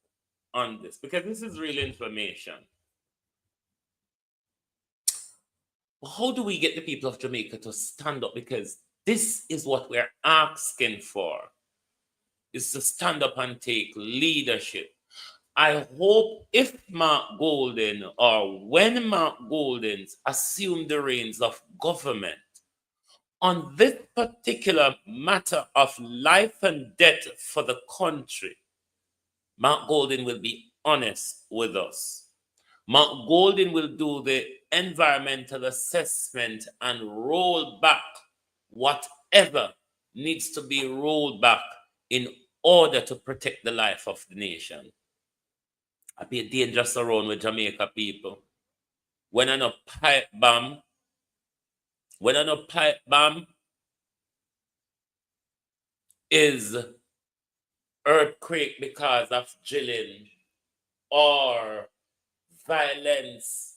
on this, because this is real information. How do we get the people of Jamaica to stand up? Because this is what we're asking for, is to stand up and take leadership. I hope if Mark Golden, or when Mark Golden's assume the reins of government on this particular matter of life and death for the country, Mark Golden will be honest with us. Mark Golden will do the environmental assessment and roll back whatever needs to be rolled back in order to protect the life of the nation. I'd be dangerous around with Jamaica people. When I know pipe bomb is earthquake because of drilling or violence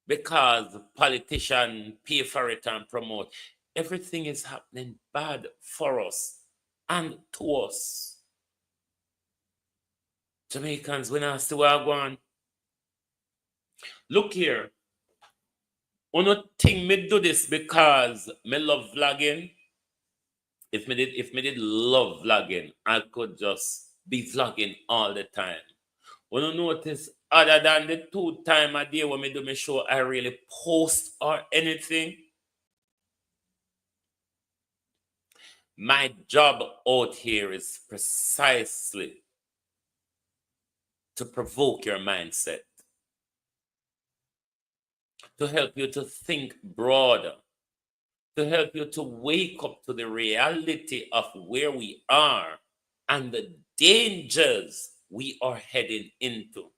because politicians pay for it and promote. everything is happening bad for us and to us. Jamaicans, when I see where I go on, look here. I don't think me do this because me love vlogging. If me did love vlogging, I could just be vlogging all the time. When you notice, other than the 2 times a day when me do my show, I really post or anything. My job out here is precisely to provoke your mindset, to help you to think broader, to help you to wake up to the reality of where we are and the dangers we are heading into.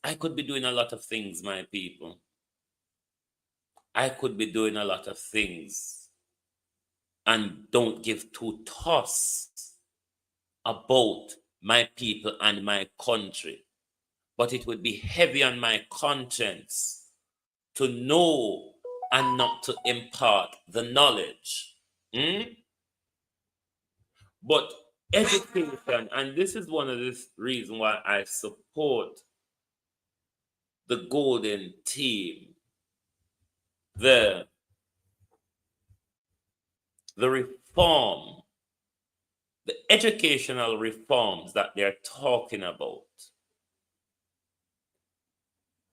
I could be doing a lot of things, my people. I could be doing a lot of things and don't give 2 toss about my people and my country. But it would be heavy on my conscience to know and not to impart the knowledge. But education, and this is one of the reasons why I support the golden team, the reform, the educational reforms that they're talking about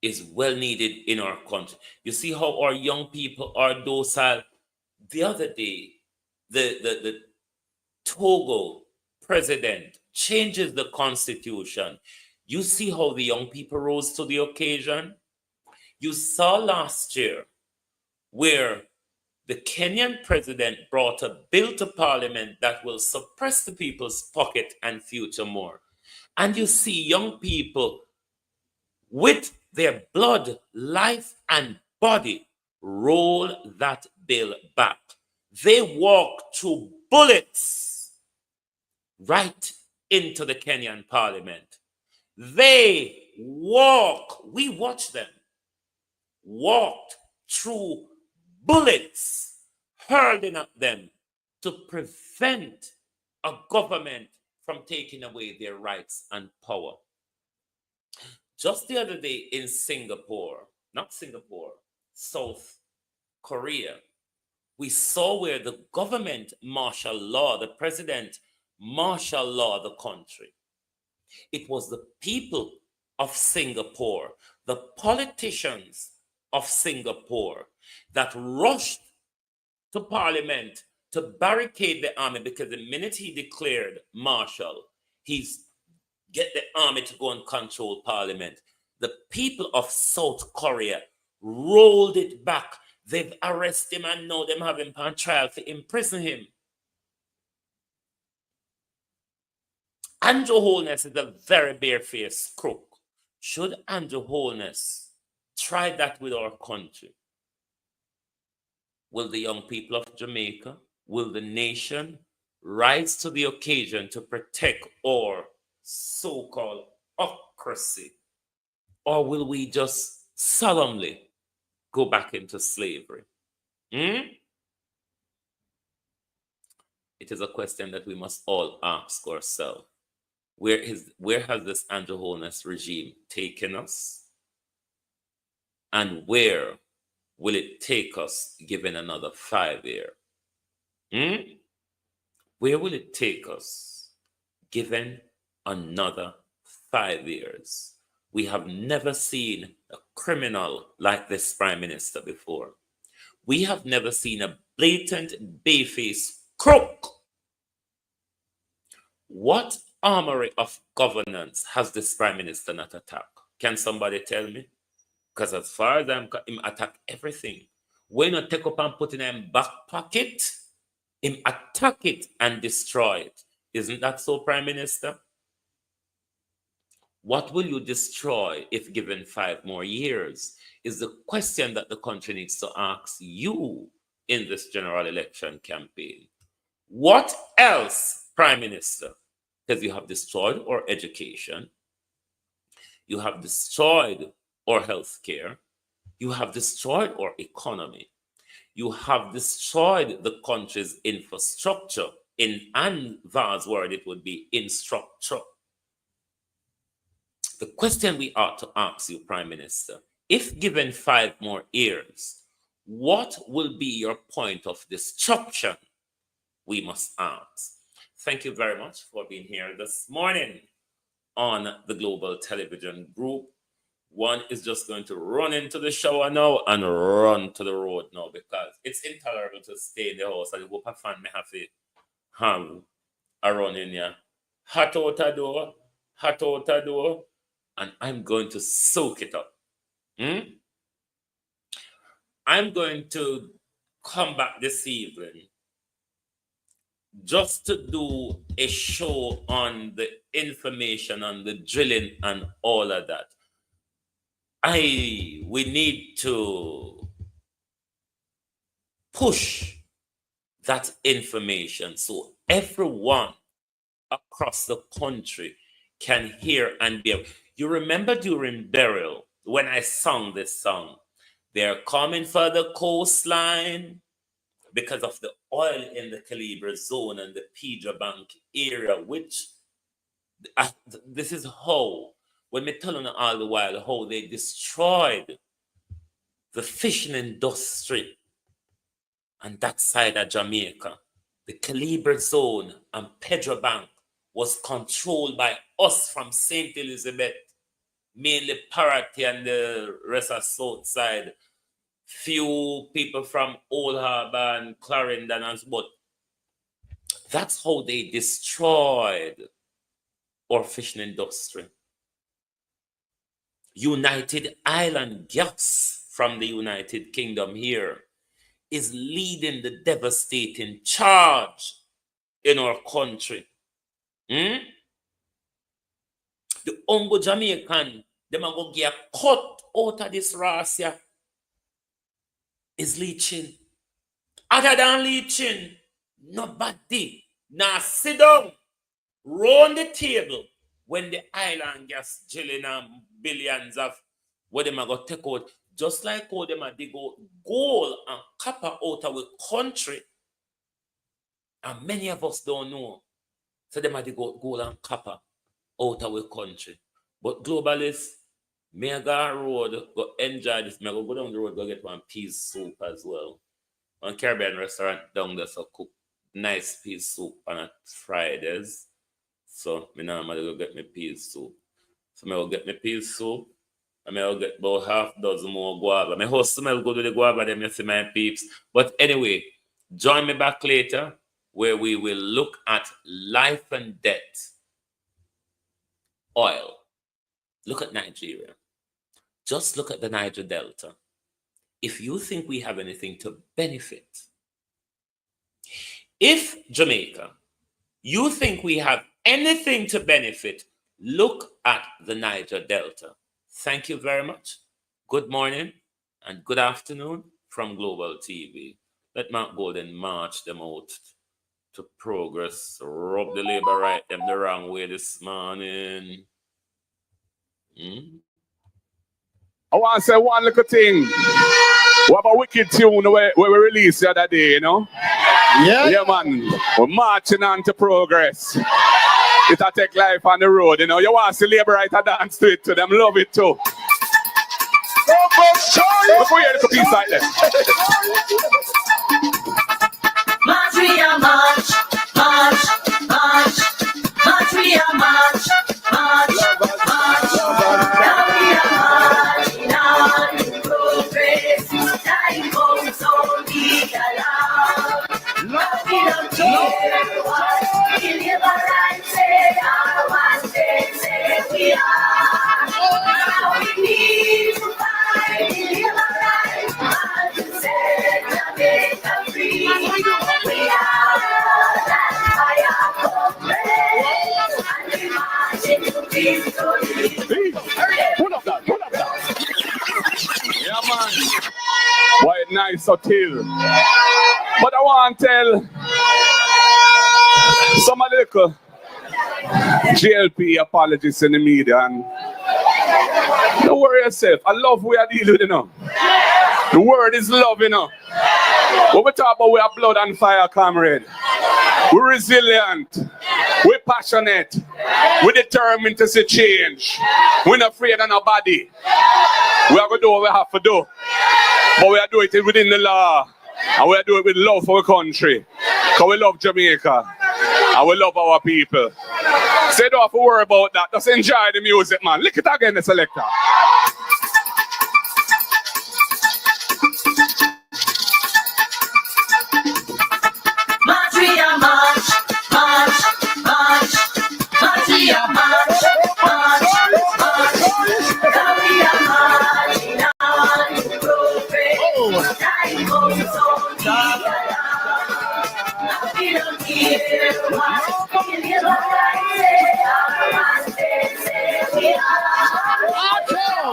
is well needed in our country. You see how our young people are docile. The other day, the Togo president changes the constitution. You see how the young people rose to the occasion. You saw last year where the Kenyan president brought a bill to parliament that will suppress the people's pocket and future more. And you see young people with their blood, life, and body roll that bill back. They walk through bullets right into the Kenyan parliament. They walk, we watch them, walked through bullets hurling at them to prevent a government from taking away their rights and power. Just the other day in South Korea, we saw where the government martial law, the president martial law the country. It was the people of Singapore, the politicians of Singapore that rushed to parliament to barricade the army, because the minute he declared martial, he's get the army to go and control parliament. The people of South Korea rolled it back. They've arrested him and now them have him on trial to imprison him. Andrew Holness is a very barefaced crook. Should Andrew Holness try that with our country? Will the young people of Jamaica, will the nation rise to the occasion to protect our so-called ocracy? Or will we just solemnly go back into slavery? It is a question that we must all ask ourselves. Where has this Andrew Holness regime taken us? And where will it take us given another 5 years? Where will it take us given another 5 years? We have never seen a criminal like this prime minister before. We have never seen a blatant, barefaced crook. What armory of governance has this prime minister not attacked? Can somebody tell me? Because as far as I'm concerned, him attack everything. When you take up and put in him back pocket, him attack it and destroy it. Isn't that so, Prime Minister? What will you destroy if given 5 more years? Is the question that the country needs to ask you in this general election campaign. What else, Prime Minister? Because you have destroyed our education, you have destroyed our health care, you have destroyed our economy, You have destroyed the country's infrastructure. In Anvar's word, it would be infrastructure. The question we ought to ask you, Prime Minister, if given 5 more years, what will be your point of destruction? We must ask. Thank you very much for being here this morning on the Global Television Group. One is just going to run into the shower now and run to the road now because it's intolerable to stay in the house and hope a fan may have to have a run in here. Hot out a door, and I'm going to soak it up. I'm going to come back this evening just to do a show on the information, on the drilling and all of that. We need to push that information so everyone across the country can hear and be able. You remember during burial when I sung this song, they're coming for the coastline because of the oil in the Calibre zone and the Pedro Bank area, which this is how, when me telling all the while how they destroyed the fishing industry on that side of Jamaica. The Calibre zone and Pedro Bank was controlled by us from St. Elizabeth, mainly Paraty and the rest of South Side. Few people from Old Harbour and Clarendon, but that's how they destroyed our fishing industry. United Island Gas from the United Kingdom here is leading the devastating charge in our country. The Ongo Jamaican, them are going to get cut out of this racia is leaching. Other than leaching, nobody now sit down round the table when the island gas drilling and billions of what them are going to take out, just like how them are dig out gold and copper out of our country. And many of us don't know. So them are dig out gold and copper out of our country. But globalists, may I go road, go enjoy this. May I go down the road, go get one peas soup as well. One Caribbean restaurant down there, so cook nice peas soup on Fridays. So me normally go get me peas soup. So me will get me peas soup. And me will get about half dozen more guava. My whole smell good with the guava, them you see my peeps. But anyway, join me back later where we will look at life and death. Oil. Look at Nigeria. Just look at the Niger Delta. If you think we have anything to benefit, if Jamaica, you think we have anything to benefit, look at the Niger Delta. Thank you very much. Good morning and good afternoon from Global TV. Let Mark Golden march them out to progress, rub the labor right them the wrong way this morning. I want to say one little thing. We have a wicked tune where we released the other day, you know? Yeah, man. We're marching on to progress. It'll take life on the road, you know? You want to see labor right a dance to it, to them love it too. Look for you, little piece like that. March, we are march, march, march. March, we are march, march, march. Now we are marching on to progress. Time comes, so be allowed. Nothing don't care what we live a right, say one day, say we are. Now we need to fight, live a right, and to set Jamaica free. We are that fire progress, and we march into victory. Pull up that. Yeah, man. Why nice or till. But I want to tell some of the little GLP apologists in the media, and don't worry yourself. I love where I deal with, you know. The word is love, you know. When we talk about we are blood and fire, comrade, we're resilient, we're passionate, we're determined to see change. We're not afraid of nobody. We are going to do what we have to do. But we are doing it within the law. And we are doing it with love for our country. Because we love Jamaica. And we love our people. So you don't have to worry about that. Just enjoy the music, man. Lick it again, the selector. March, we are march, march, march. March, we are march, march, march. We are marching on to progress. Time goes on, we are we don't care what we live our life, say our say we are.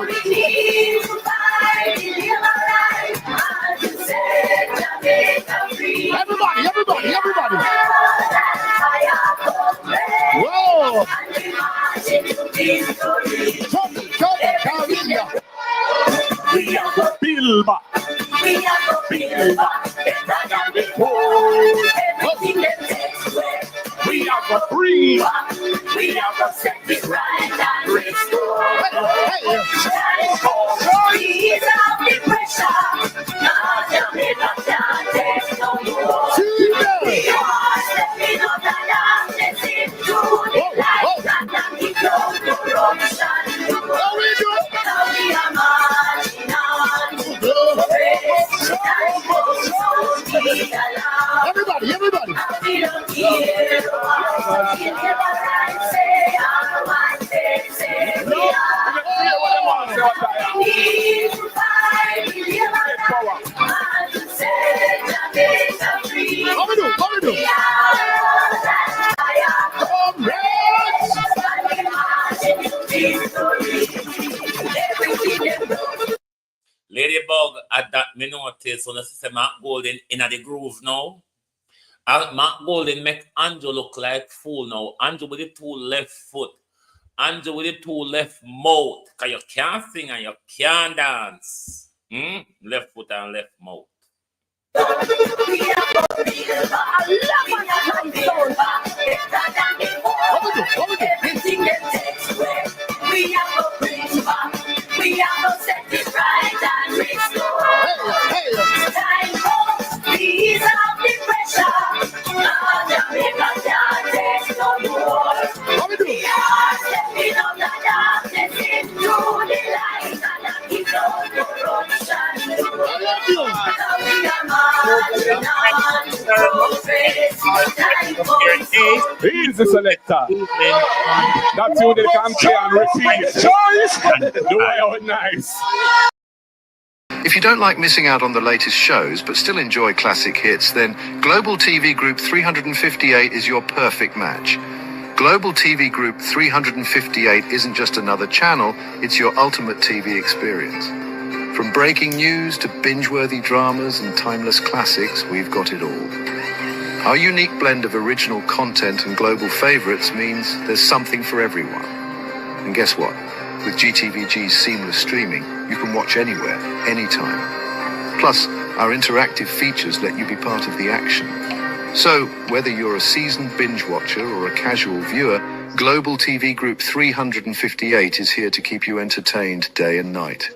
We need to fight, we live our life, and to set Jamaica free. Everybody. Whoa! And we march into victory. We are the Build back. We are the build back. Better than before. Everything that takes away. We are the bring back. We are the set it right and restore. Ease out the pressure. Now Jamaica can't take no more. We are stepping up the darkness into the light and the corruption. Now we are marching on to progress. Time goes on, we allow. Everybody. We don't care what we live our life, say our one say we are. We need to fight, we live our life, and to set Jamaica free. How we do? We are that fire, comrades, and we march into victory. Everything they do. Ladybug, at that me notice when I say Mark Golden in the groove now. Mark Golden make Andrew look like fool now. Andrew with the two left foot. Andrew with the two left mouth. Because you can't sing and you can't dance. Left foot and left mouth. We are the real back. We are the real back. Better than before. Everything that takes away. We are the bring back. We are the set it right and restore. Time comes, ease out the pressure. Now Jamaica can't take no more. We are stepping up the darkness into the light and keep on corruption. Now we are marching on to progress. Time goes on. He's the selector. That's who they can play and repeat. The way out nice. If you don't like missing out on the latest shows but still enjoy classic hits, then Global TV Group 358 is your perfect match. Global TV Group 358 isn't just another channel, it's your ultimate TV experience. From breaking news to binge-worthy dramas and timeless classics, we've got it all. Our unique blend of original content and global favorites means there's something for everyone. And guess what? With GTVG's seamless streaming, you can watch anywhere, anytime. Plus, our interactive features let you be part of the action. So, whether you're a seasoned binge watcher or a casual viewer, Global TV Group 358 is here to keep you entertained day and night.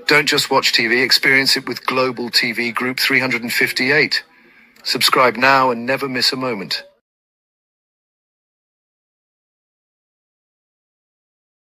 Don't just watch TV, experience it with Global TV Group 358. Subscribe now and never miss a moment.